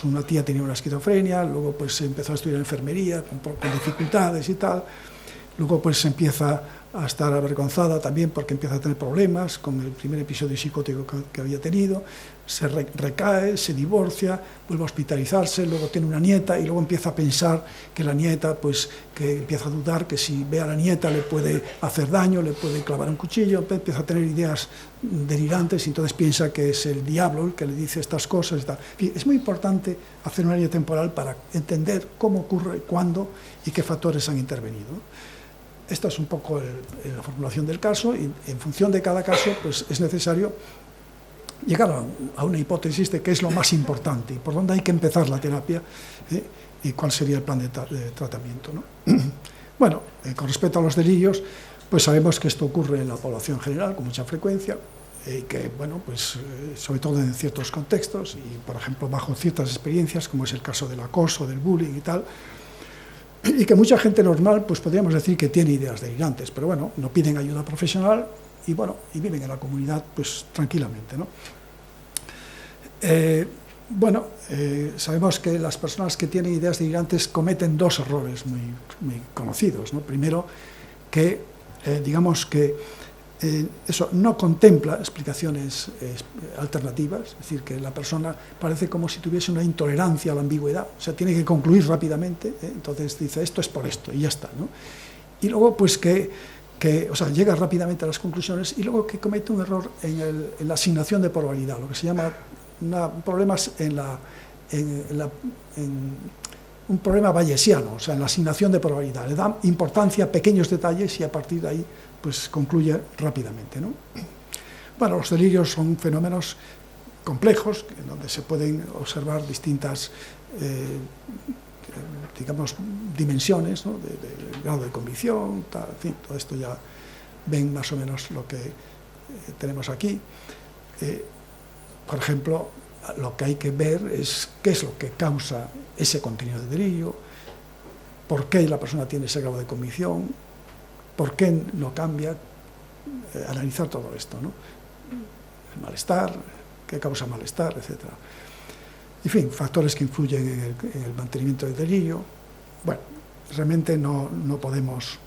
una tía tenía una esquizofrenia, luego pues empezó a estudiar enfermería con dificultades y tal, luego pues empieza a estar avergonzada también porque empieza a tener problemas con el primer episodio psicótico que había tenido, se recae, se divorcia, vuelve a hospitalizarse, luego tiene una nieta y luego empieza a pensar que la nieta, pues que empieza a dudar que si ve a la nieta le puede hacer daño, le puede clavar un cuchillo, empieza a tener ideas delirantes y entonces piensa que es el diablo el que le dice estas cosas y tal. Es muy importante hacer una línea temporal para entender cómo ocurre, cuándo y qué factores han intervenido. Esta es un poco la formulación del caso y en función de cada caso pues es necesario llegar a una hipótesis de qué es lo más importante y por dónde hay que empezar la terapia y cuál sería el plan de tratamiento, ¿no? Bueno, con respecto a los delirios, pues sabemos que esto ocurre en la población general con mucha frecuencia y que, bueno, pues sobre todo en ciertos contextos y, por ejemplo, bajo ciertas experiencias, como es el caso del acoso, del bullying y tal, y que mucha gente normal, pues podríamos decir que tiene ideas delirantes, pero bueno, no piden ayuda profesional y bueno, y viven en la comunidad pues tranquilamente, ¿no? Sabemos que las personas que tienen ideas delirantes cometen dos errores muy conocidos, ¿no? Primero, que digamos que eso no contempla explicaciones alternativas, es decir, que la persona parece como si tuviese una intolerancia a la ambigüedad, o sea, tiene que concluir rápidamente, entonces dice esto es por esto y ya está, ¿no? Y luego pues o sea, llega rápidamente a las conclusiones y luego que comete un error en la asignación de probabilidad, lo que se llama problemas un problema bayesiano, o sea, en la asignación de probabilidad. Le da importancia a pequeños detalles y a partir de ahí pues concluye rápidamente, ¿no? Bueno, los delirios son fenómenos complejos, en donde se pueden observar distintas, digamos, dimensiones, ¿no? de grado de convicción, tal, en fin, todo esto ya ven más o menos lo que tenemos aquí. Por ejemplo, lo que hay que ver es qué es lo que causa ese contenido de delirio, por qué la persona tiene ese grado de convicción, por qué no cambia, analizar todo esto, ¿no? El malestar, qué causa malestar, etc. En fin, factores que influyen en el mantenimiento del delirio. Bueno, realmente no podemos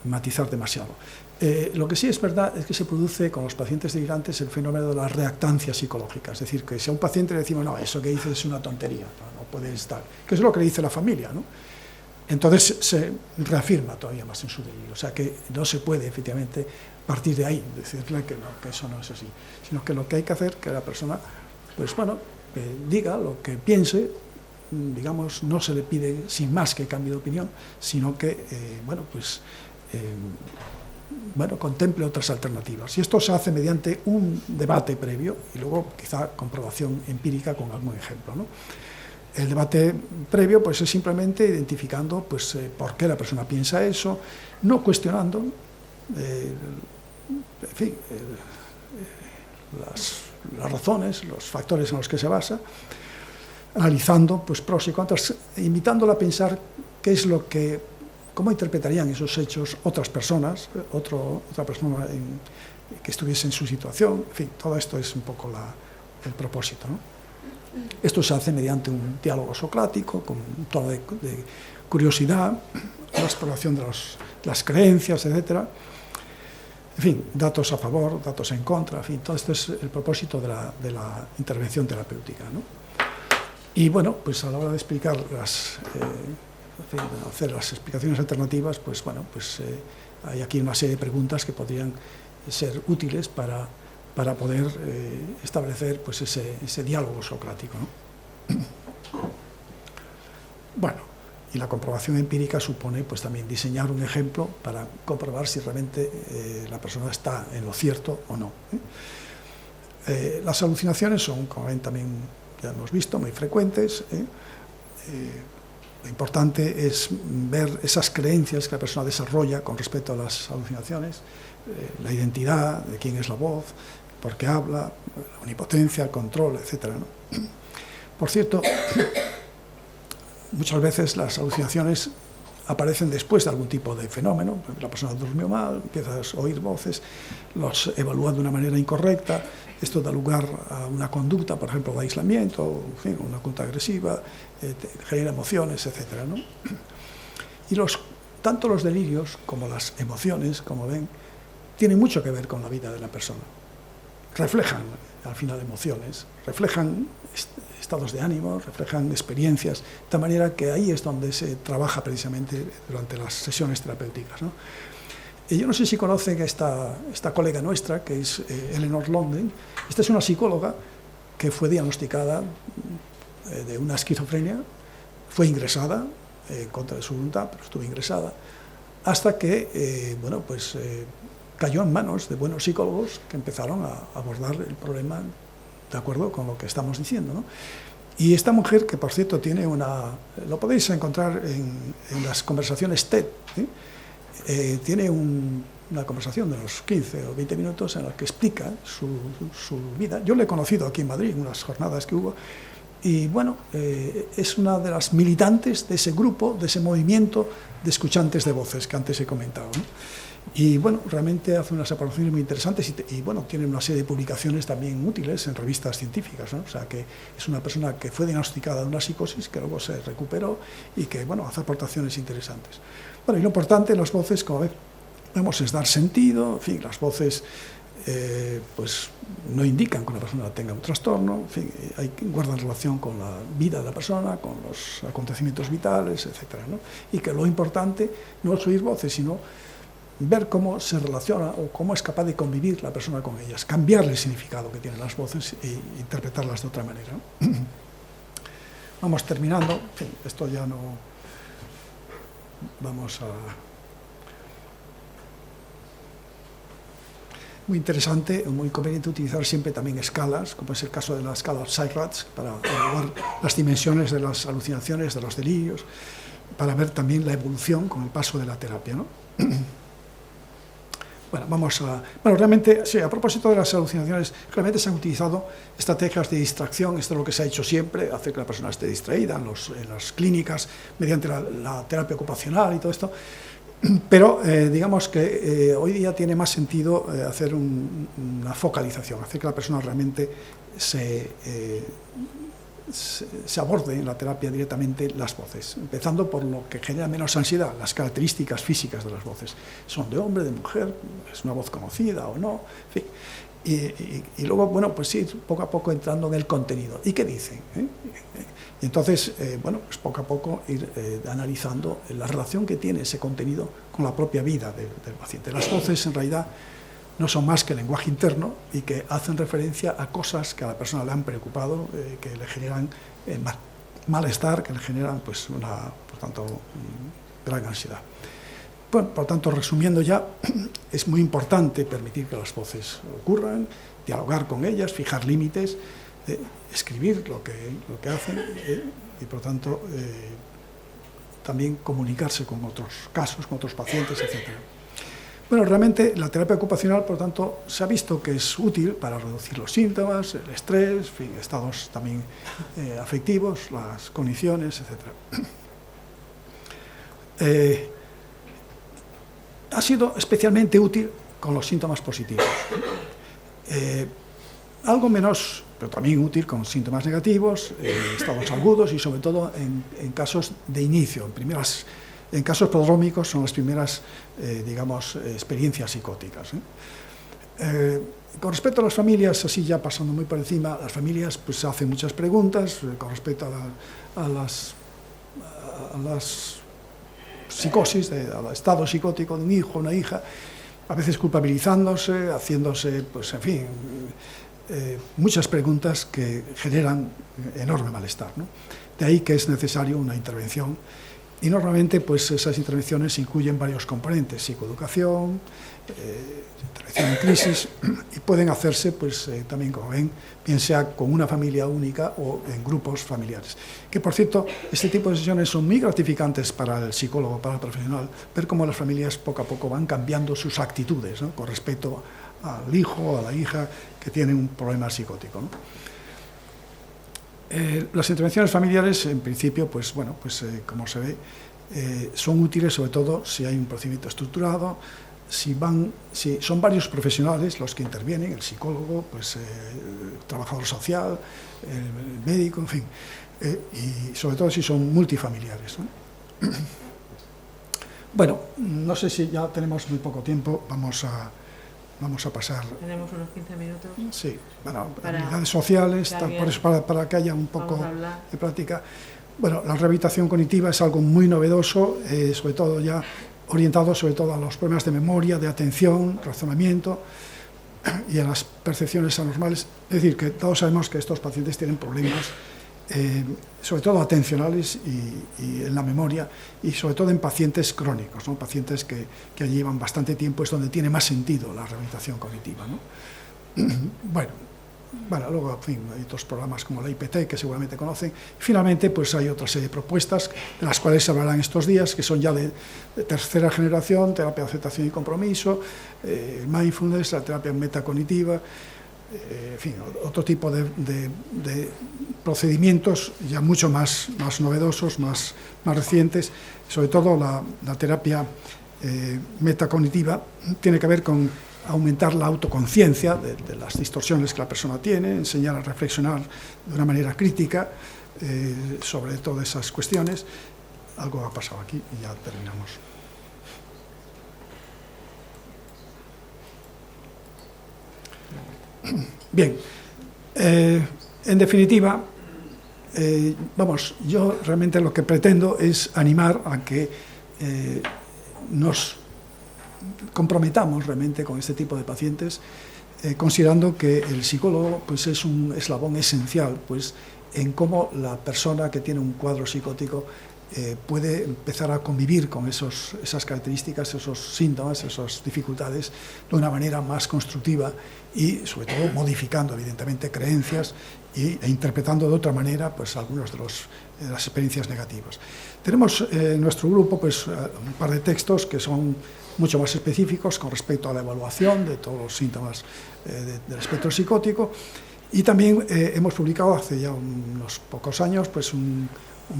matizar demasiado. Lo que sí es verdad es que se produce con los pacientes delirantes el fenómeno de la reactancia psicológica, es decir, que si a un paciente le decimos, no, eso que dices es una tontería, no puede estar, que es lo que le dice la familia, ¿no? entonces se reafirma todavía más en su delirio. O sea que no se puede efectivamente partir de ahí, decirle que no, que eso no es así, sino que lo que hay que hacer, que la persona, pues bueno, diga lo que piense, digamos, no se le pide sin más que cambie de opinión, sino que, contemple otras alternativas. Y esto se hace mediante un debate previo y luego quizá comprobación empírica con algún ejemplo, ¿no? El debate previo pues, es simplemente identificando pues, por qué la persona piensa eso, no cuestionando las razones, los factores en los que se basa, analizando pues, pros y contras, invitándola a pensar qué es lo que, cómo interpretarían esos hechos otras personas, otra persona que estuviese en su situación. En fin, todo esto es un poco el propósito, ¿no? Esto se hace mediante un diálogo socrático, con un tono de curiosidad, la exploración de las creencias, etc. En fin, datos a favor, datos en contra, en fin, todo esto es el propósito de la intervención terapéutica, ¿no? Y bueno, pues a la hora de explicar hacer las explicaciones alternativas, pues bueno, pues hay aquí una serie de preguntas que podrían ser útiles para poder establecer pues ese diálogo socrático, ¿no? Bueno, y la comprobación empírica supone pues también diseñar un ejemplo para comprobar si realmente la persona está en lo cierto o no. Las alucinaciones son, como ven también ya hemos visto, muy frecuentes. Lo importante es ver esas creencias que la persona desarrolla con respecto a las alucinaciones, la identidad, de quién es la voz, por qué habla, la omnipotencia, el control, etc., ¿no? Por cierto, muchas veces las alucinaciones aparecen después de algún tipo de fenómeno. La persona durmió mal, empieza a oír voces, los evalúa de una manera incorrecta. Esto da lugar a una conducta, por ejemplo, de aislamiento, en fin, una conducta agresiva, genera emociones, etc., ¿no? Y tanto los delirios como las emociones, como ven, tienen mucho que ver con la vida de la persona. Reflejan, al final, emociones, reflejan estados de ánimo, reflejan experiencias, de tal manera que ahí es donde se trabaja precisamente durante las sesiones terapéuticas, ¿no? Y yo no sé si conocen esta colega nuestra, que es Eleanor London. Esta es una psicóloga que fue diagnosticada de una esquizofrenia, fue ingresada en contra de su voluntad, pero estuvo ingresada, hasta que, cayó en manos de buenos psicólogos que empezaron a abordar el problema de acuerdo con lo que estamos diciendo, ¿no? Y esta mujer, que por cierto tiene lo podéis encontrar en las conversaciones TED, ¿eh? Tiene una conversación de unos 15 o 20 minutos en la que explica su vida. Yo le he conocido aquí en Madrid en unas jornadas que hubo, y bueno, es una de las militantes de ese grupo, de ese movimiento de escuchantes de voces que antes he comentado, ¿no? Y bueno, realmente hace unas aportaciones muy interesantes y bueno, tiene una serie de publicaciones también útiles en revistas científicas, ¿no? O sea que es una persona que fue diagnosticada de una psicosis, que luego se recuperó y que, bueno, hace aportaciones interesantes. Bueno, y lo importante en las voces, como vemos, es dar sentido. En fin, las voces pues no indican que una persona tenga un trastorno, en fin, guardan relación con la vida de la persona, con los acontecimientos vitales, etcétera, ¿no? Y que lo importante no es oír voces, sino ver cómo se relaciona o cómo es capaz de convivir la persona con ellas, cambiarle el significado que tienen las voces e interpretarlas de otra manera, ¿no? Vamos terminando. En fin, esto ya no... Vamos a... Muy interesante, muy conveniente utilizar siempre también escalas, como es el caso de la escala Seyratz, para evaluar las dimensiones de las alucinaciones, de los delirios, para ver también la evolución con el paso de la terapia, ¿no? Bueno, realmente, sí, a propósito de las alucinaciones, realmente se han utilizado estrategias de distracción. Esto es lo que se ha hecho siempre, hacer que la persona esté distraída en las clínicas, mediante la terapia ocupacional y todo esto. Pero digamos que hoy día tiene más sentido hacer una focalización, hacer que la persona realmente se aborde en la terapia directamente las voces, empezando por lo que genera menos ansiedad, las características físicas de las voces. ¿Son de hombre, de mujer? ¿Es una voz conocida o no? En fin. Y luego, bueno, pues sí, poco a poco entrando en el contenido. ¿Y qué dicen? Y entonces, bueno, pues poco a poco ir analizando la relación que tiene ese contenido con la propia vida del paciente. Las voces, en realidad, no son más que lenguaje interno y que hacen referencia a cosas que a la persona le han preocupado, que le generan malestar, que le generan, pues, por tanto, gran ansiedad. Bueno, por tanto, resumiendo ya, es muy importante permitir que las voces ocurran, dialogar con ellas, fijar límites, escribir lo que hacen y, por tanto, también comunicarse con otros casos, con otros pacientes, etc. Bueno, realmente la terapia ocupacional, por tanto, se ha visto que es útil para reducir los síntomas, el estrés, en fin, estados también afectivos, las cogniciones, etc. Ha sido especialmente útil con los síntomas positivos. Algo menos, pero también útil con síntomas negativos, estados agudos y sobre todo en casos de inicio, en casos prodrómicos son las primeras, digamos, experiencias psicóticas. Con respecto a las familias, así ya pasando muy por encima, las familias pues hacen muchas preguntas con respecto a las psicosis, al estado psicótico de un hijo o una hija, a veces culpabilizándose, haciéndose, pues en fin, muchas preguntas que generan enorme malestar, ¿no? De ahí que es necesario una intervención y normalmente pues esas intervenciones incluyen varios componentes, psicoeducación, intervención en crisis y pueden hacerse pues también, como ven, bien sea con una familia única o en grupos familiares. Que por cierto, este tipo de sesiones son muy gratificantes para el psicólogo, para el profesional, ver cómo las familias poco a poco van cambiando sus actitudes, ¿no?, con respecto al hijo o a la hija que tiene un problema psicótico, ¿no? Las intervenciones familiares, en principio, pues bueno, pues como se ve, son útiles sobre todo si hay un procedimiento estructurado, si son varios profesionales los que intervienen, el psicólogo, pues el trabajador social, el médico, en fin, y sobre todo si son multifamiliares, ¿no? Bueno, no sé si ya tenemos muy poco tiempo, vamos a pasar. Tenemos unos 15 minutos. Sí, bueno, habilidades sociales, por eso, para que haya un poco de práctica. Bueno, la rehabilitación cognitiva es algo muy novedoso, sobre todo ya orientado sobre todo a los problemas de memoria, de atención, razonamiento y a las percepciones anormales. Es decir, que todos sabemos que estos pacientes tienen problemas, sobre todo atencionales y en la memoria, y sobre todo en pacientes crónicos, ¿no?, pacientes que llevan bastante tiempo, es donde tiene más sentido la rehabilitación cognitiva, ¿no? Bueno, luego, en fin, hay otros programas como la IPT, que seguramente conocen. Finalmente, pues hay otra serie de propuestas, de las cuales se hablarán estos días, que son ya de tercera generación, terapia de aceptación y compromiso, mindfulness, la terapia metacognitiva, en fin, otro tipo de procedimientos ya mucho más novedosos, más recientes. Sobre todo la terapia metacognitiva tiene que ver con aumentar la autoconciencia de las distorsiones que la persona tiene, enseñar a reflexionar de una manera crítica sobre todas esas cuestiones. Algo ha pasado aquí y ya terminamos. Bien, en definitiva, yo realmente lo que pretendo es animar a que nos comprometamos realmente con este tipo de pacientes, considerando que el psicólogo pues, es un eslabón esencial pues, en cómo la persona que tiene un cuadro psicótico puede empezar a convivir con esas características, esos síntomas, esas dificultades de una manera más constructiva y sobre todo modificando evidentemente creencias e interpretando de otra manera pues, algunas de las experiencias negativas. Tenemos en nuestro grupo pues, un par de textos que son mucho más específicos con respecto a la evaluación de todos los síntomas del espectro psicótico, y también hemos publicado hace ya unos pocos años pues, un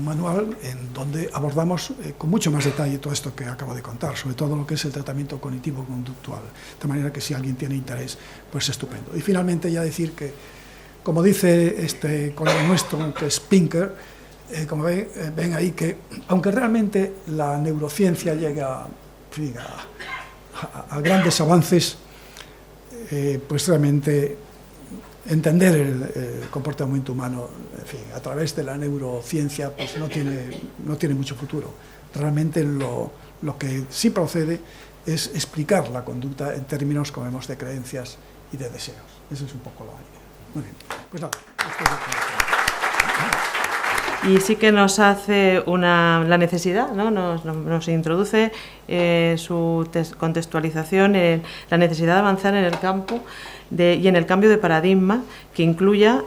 manual en donde abordamos con mucho más detalle todo esto que acabo de contar, sobre todo lo que es el tratamiento cognitivo-conductual, de manera que si alguien tiene interés, pues estupendo. Y finalmente ya decir que, como dice este colega nuestro, que es Pinker, como ven ahí, que aunque realmente la neurociencia llega a grandes avances, pues realmente entender el comportamiento humano, en fin, a través de la neurociencia, pues no tiene mucho futuro. Realmente lo que sí procede es explicar la conducta en términos, como vemos, de creencias y de deseos. Esa es un poco la idea. Muy bien, pues nada. Y sí que nos hace la necesidad, ¿no? Nos introduce su contextualización en la necesidad de avanzar en el campo y en el cambio de paradigma que incluya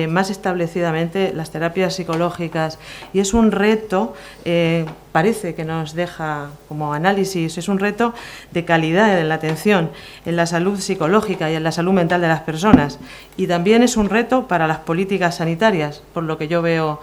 más establecidamente las terapias psicológicas. Y es un reto, parece que nos deja como análisis, es un reto de calidad en la atención, en la salud psicológica y en la salud mental de las personas. Y también es un reto para las políticas sanitarias, por lo que yo veo,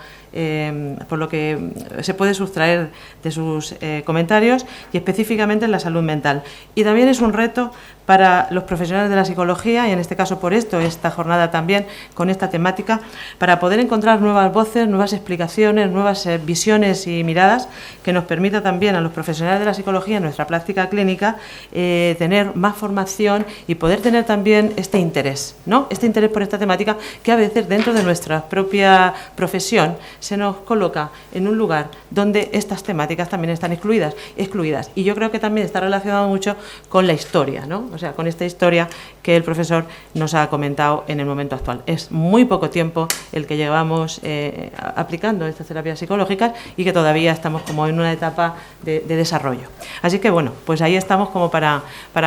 por lo que se puede sustraer de sus comentarios, y específicamente en la salud mental. Y también es un reto para los profesionales de la psicología, y en este caso por esto, esta jornada también con esta temática, para poder encontrar nuevas voces, nuevas explicaciones, nuevas visiones y miradas que nos permita también a los profesionales de la psicología en nuestra práctica clínica tener más formación y poder tener también este interés, ¿no? Este interés por esta temática que a veces dentro de nuestra propia profesión se nos coloca en un lugar donde estas temáticas también están excluidas. Y yo creo que también está relacionado mucho con la historia, ¿no? O sea, con esta historia que el profesor nos ha comentado en el momento actual. Es muy poco tiempo el que llevamos aplicando estas terapias psicológicas y que todavía estamos como en una etapa de desarrollo. Así que bueno, pues ahí estamos como para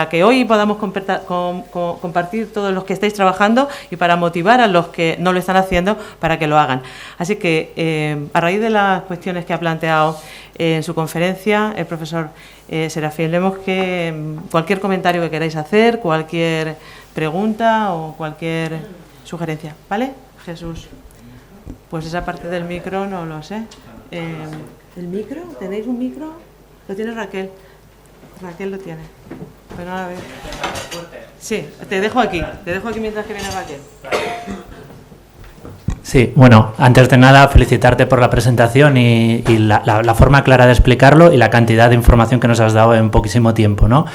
que hoy podamos compartir todos los que estáis trabajando y para motivar a los que no lo están haciendo para que lo hagan. Así que a raíz de las cuestiones que ha planteado en su conferencia el profesor Serafín Lemos, que cualquier comentario que queráis hacer, cualquier pregunta o cualquier sugerencia, ¿vale? Jesús, pues esa parte del micro no lo sé. ¿El micro? ¿Tenéis un micro? Lo tiene Raquel. Raquel lo tiene. Pero a ver. Sí, te dejo aquí mientras que viene Raquel. Sí, bueno, antes de nada felicitarte por la presentación y la forma clara de explicarlo y la cantidad de información que nos has dado en poquísimo tiempo, ¿no?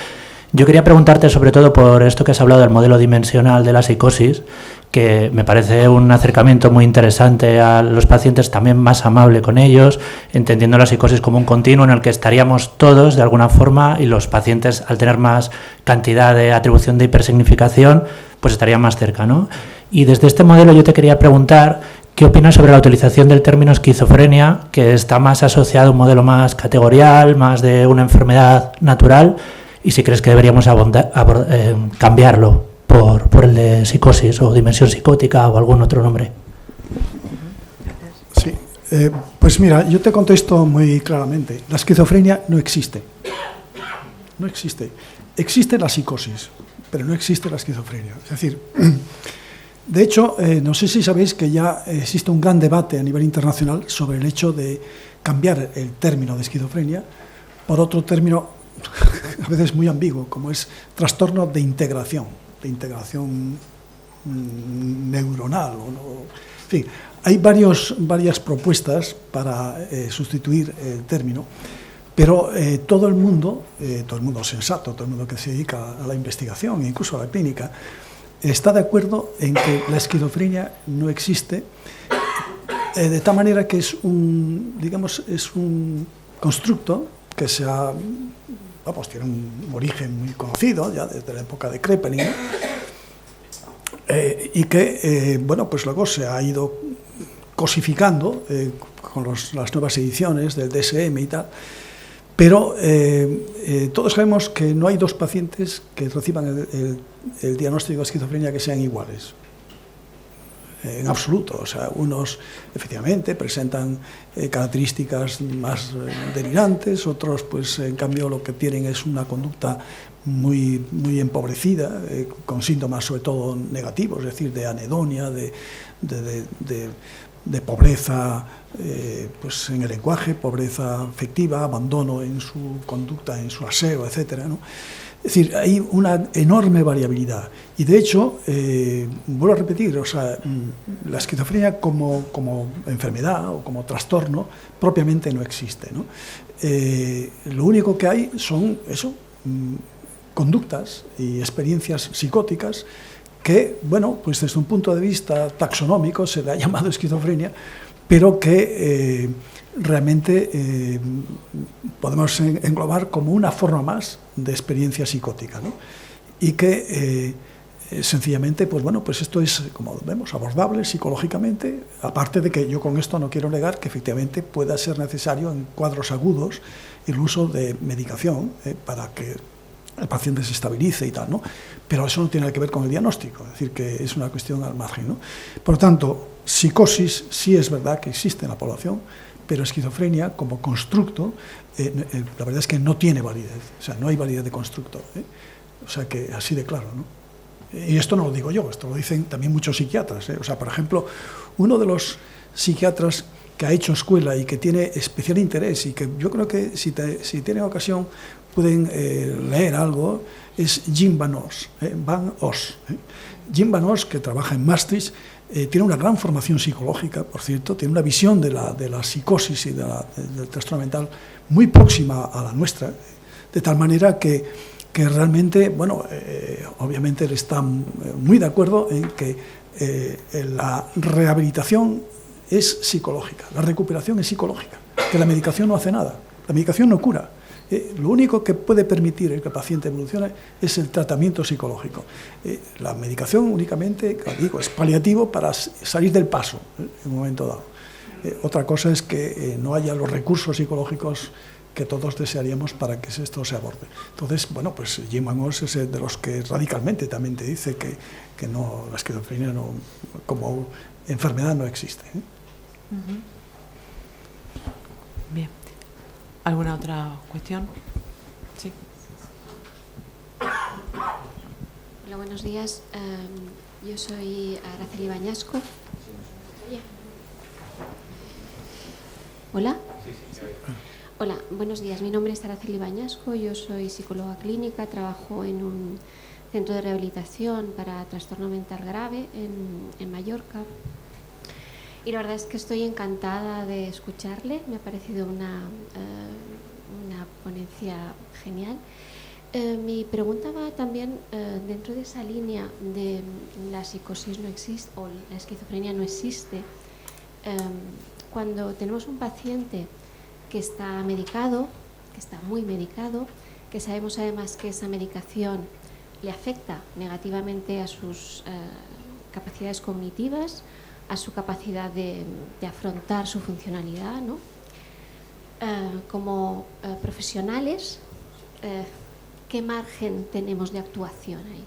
Yo quería preguntarte sobre todo por esto que has hablado del modelo dimensional de la psicosis, que me parece un acercamiento muy interesante a los pacientes, también más amable con ellos, entendiendo la psicosis como un continuo en el que estaríamos todos de alguna forma, y los pacientes, al tener más cantidad de atribución de hipersignificación, pues estarían más cerca, ¿no? Y desde este modelo yo te quería preguntar qué opinas sobre la utilización del término esquizofrenia, que está más asociado a un modelo más categorial, más de una enfermedad natural, y si crees que deberíamos cambiarlo por el de psicosis o dimensión psicótica o algún otro nombre. Sí, pues mira, yo te contesto muy claramente. La esquizofrenia no existe. No existe. Existe la psicosis, pero no existe la esquizofrenia. Es decir, de hecho, no sé si sabéis que ya existe un gran debate a nivel internacional sobre el hecho de cambiar el término de esquizofrenia por otro término a veces muy ambiguo, como es trastorno de integración neuronal. En fin, hay varias propuestas para sustituir el término, pero todo el mundo sensato, todo el mundo que se dedica a la investigación e incluso a la clínica, está de acuerdo en que la esquizofrenia no existe, de tal manera que es un constructo que tiene un origen muy conocido ya desde la época de Kraepelin, y que pues luego se ha ido cosificando con las nuevas ediciones del DSM y tal, pero todos sabemos que no hay dos pacientes que reciban el diagnóstico de esquizofrenia que sean iguales. En absoluto, o sea, unos efectivamente presentan características más delirantes, otros pues en cambio lo que tienen es una conducta muy empobrecida, con síntomas sobre todo negativos, es decir, de anedonia, de pobreza pues en el lenguaje, pobreza afectiva, abandono en su conducta, en su aseo, etcétera, ¿no? Es decir, hay una enorme variabilidad y de hecho, vuelvo a repetir, o sea, la esquizofrenia como enfermedad o como trastorno propiamente no existe, ¿no? Lo único que hay son conductas y experiencias psicóticas que, bueno, pues desde un punto de vista taxonómico se le ha llamado esquizofrenia, pero que realmente podemos englobar como una forma más de experiencia psicótica, ¿no? Y que sencillamente, pues bueno, pues esto es, como vemos, abordable psicológicamente, aparte de que yo con esto no quiero negar que efectivamente pueda ser necesario en cuadros agudos el uso de medicación para que el paciente se estabilice y tal, ¿no? Pero eso no tiene nada que ver con el diagnóstico, es decir, que es una cuestión al margen, ¿no? Por lo tanto, psicosis sí es verdad que existe en la población, pero esquizofrenia como constructo, la verdad es que no tiene validez, o sea, no hay validez de constructo, o sea, que así de claro, ¿no? Y esto no lo digo yo, esto lo dicen también muchos psiquiatras, o sea, por ejemplo, uno de los psiquiatras que ha hecho escuela y que tiene especial interés y que yo creo que si tienen ocasión pueden leer algo, es Jim Van Os. Jim Van Os, que trabaja en Maastricht, tiene una gran formación psicológica, por cierto, tiene una visión de la psicosis y del trastorno mental muy próxima a la nuestra, de tal manera que realmente, bueno, obviamente él está muy de acuerdo en que la rehabilitación es psicológica, la recuperación es psicológica, que la medicación no hace nada, la medicación no cura. Lo único que puede permitir que el paciente evolucione es el tratamiento psicológico. La medicación únicamente, como digo, es paliativo para salir del paso en un momento dado. Otra cosa es que no haya los recursos psicológicos que todos desearíamos para que esto se aborde. Entonces, bueno, pues Jim Van Os es de los que radicalmente también te dice que no, la esquizofrenia no, como enfermedad no existe. Bien. ¿Alguna otra cuestión? Sí. Hola, buenos días. Yo soy Araceli Bañasco. ¿Hola? Hola, buenos días. Mi nombre es Araceli Bañasco. Yo soy psicóloga clínica. Trabajo en un centro de rehabilitación para trastorno mental grave en Mallorca. Y la verdad es que estoy encantada de escucharle. Me ha parecido una ponencia genial. Mi pregunta va también dentro de esa línea de la psicosis no existe o la esquizofrenia no existe. Cuando tenemos un paciente que está medicado, que está muy medicado, que sabemos además que esa medicación le afecta negativamente a sus capacidades cognitivas, a su capacidad de afrontar su funcionalidad, ¿no? Como profesionales, ¿qué margen tenemos de actuación ahí?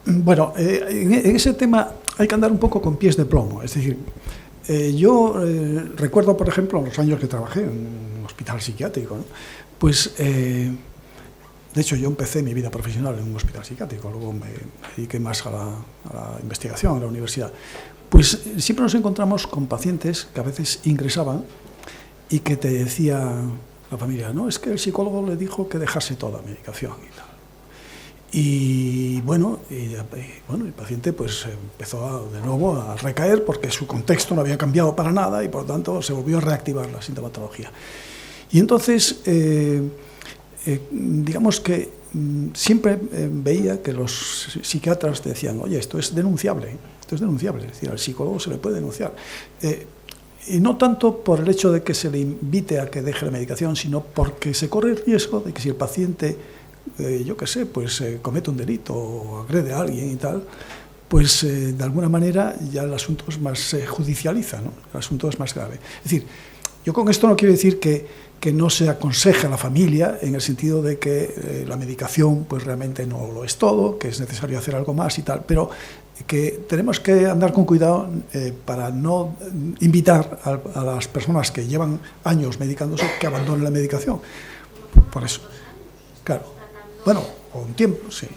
Bueno, en ese tema hay que andar un poco con pies de plomo. Es decir, yo recuerdo, por ejemplo, los años que trabajé en un hospital psiquiátrico, ¿no? Pues, de hecho, yo empecé mi vida profesional en un hospital psiquiátrico, luego me dediqué más a la investigación en la universidad. Pues siempre nos encontramos con pacientes que a veces ingresaban y que te decía la familia, no, es que el psicólogo le dijo que dejase toda medicación y tal. Y bueno, el paciente pues empezó de nuevo a recaer porque su contexto no había cambiado para nada y por lo tanto se volvió a reactivar la sintomatología. Y entonces, digamos que siempre veía que los psiquiatras decían, oye, esto es denunciable, es decir, al psicólogo se le puede denunciar. Y no tanto por el hecho de que se le invite a que deje la medicación, sino porque se corre el riesgo de que si el paciente, yo qué sé, pues comete un delito o agrede a alguien y tal, pues de alguna manera ya el asunto es más judicializa, ¿no? El asunto es más grave. Es decir, yo con esto no quiero decir que no se aconseja a la familia en el sentido de que la medicación pues realmente no lo es todo, que es necesario hacer algo más y tal, pero que tenemos que andar con cuidado para no invitar a las personas que llevan años medicándose que abandonen la medicación. Por eso, claro. Bueno, o un tiempo, sí.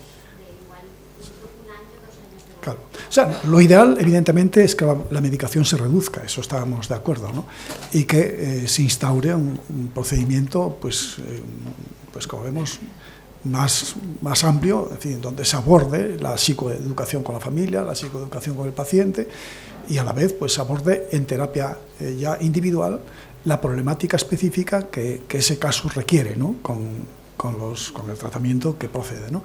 Claro. O sea, lo ideal, evidentemente, es que la medicación se reduzca, eso estábamos de acuerdo, ¿no? Y que se instaure un procedimiento, pues como vemos, más amplio, en fin, donde se aborde la psicoeducación con la familia, la psicoeducación con el paciente y a la vez pues aborde en terapia ya individual la problemática específica que ese caso requiere, ¿no? con el tratamiento que procede, ¿no?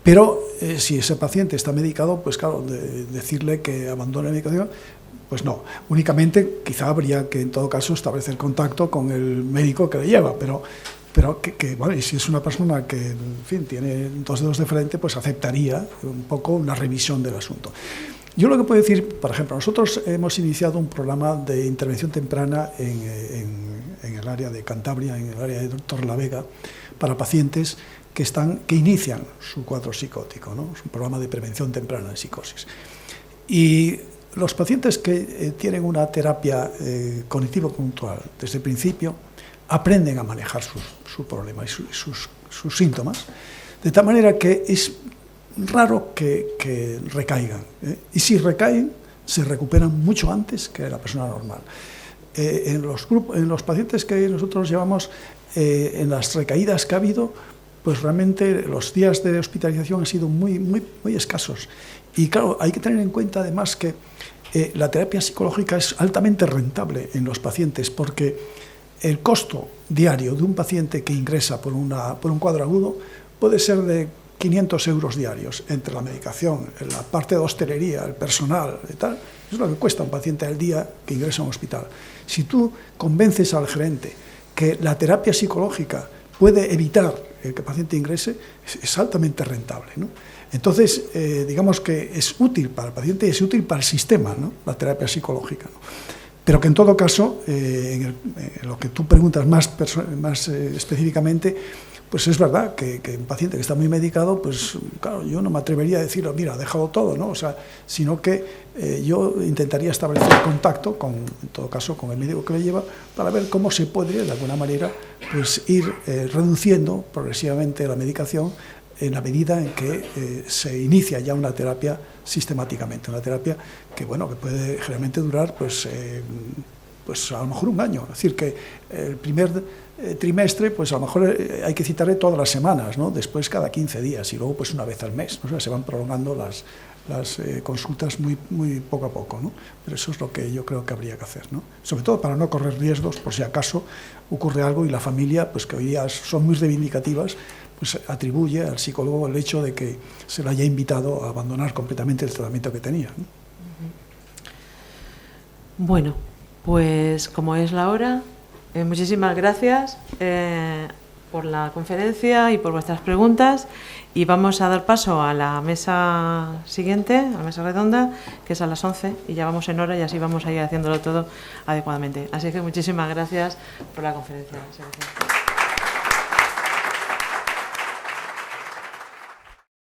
Pero si ese paciente está medicado, pues claro, decirle que abandone la medicación, pues no. Únicamente quizá habría que en todo caso establecer contacto con el médico que le lleva, pero bueno, y si es una persona que, en fin, tiene 2 dedos de frente, pues aceptaría un poco una revisión del asunto. Yo lo que puedo decir, por ejemplo, nosotros hemos iniciado un programa de intervención temprana en el área de Cantabria, en el área de Torrelavega, para pacientes que inician su cuadro psicótico, ¿no? Es un programa de prevención temprana de psicosis. Y los pacientes que tienen una terapia cognitivo-conductual desde el principio aprenden a manejar su problema y sus síntomas, de tal manera que es raro que recaigan, y si recaen, se recuperan mucho antes que la persona normal. En los pacientes que nosotros llevamos, en las recaídas que ha habido, pues realmente los días de hospitalización han sido muy escasos. Y claro, hay que tener en cuenta además que la terapia psicológica es altamente rentable en los pacientes, porque el costo diario de un paciente que ingresa por un cuadro agudo puede ser de 500 euros diarios, entre la medicación, la parte de hostelería, el personal y tal. Eso es lo que cuesta un paciente al día que ingresa a un hospital. Si tú convences al gerente que la terapia psicológica puede evitar que el paciente ingrese, es altamente rentable, ¿no? Entonces, digamos que es útil para el paciente y es útil para el sistema, ¿no?, la terapia psicológica, ¿no? Pero que en todo caso, en lo que tú preguntas más específicamente, pues es verdad que un paciente que está muy medicado, pues claro, yo no me atrevería a decirle, mira, ha dejado todo, ¿no? O sea, sino que yo intentaría establecer contacto, en todo caso, con el médico que le lleva, para ver cómo se puede, de alguna manera, pues ir reduciendo progresivamente la medicación en la medida en que se inicia ya una terapia sistemáticamente, una terapia que, bueno, que puede generalmente durar, pues a lo mejor un año. Es decir, que el primer trimestre, pues a lo mejor hay que citarle todas las semanas, ¿no? Después cada 15 días y luego pues una vez al mes, ¿no? O sea, se van prolongando las consultas muy poco a poco, ¿no? Pero eso es lo que yo creo que habría que hacer, ¿no? Sobre todo para no correr riesgos por si acaso ocurre algo y la familia, pues que hoy día son muy reivindicativas, pues atribuye al psicólogo el hecho de que se le haya invitado a abandonar completamente el tratamiento que tenía, ¿no? Bueno, pues como es la hora, muchísimas gracias por la conferencia y por vuestras preguntas, y vamos a dar paso a la mesa siguiente, a la mesa redonda, que es a las 11, y ya vamos en hora y así vamos a ir haciéndolo todo adecuadamente. Así que muchísimas gracias por la conferencia.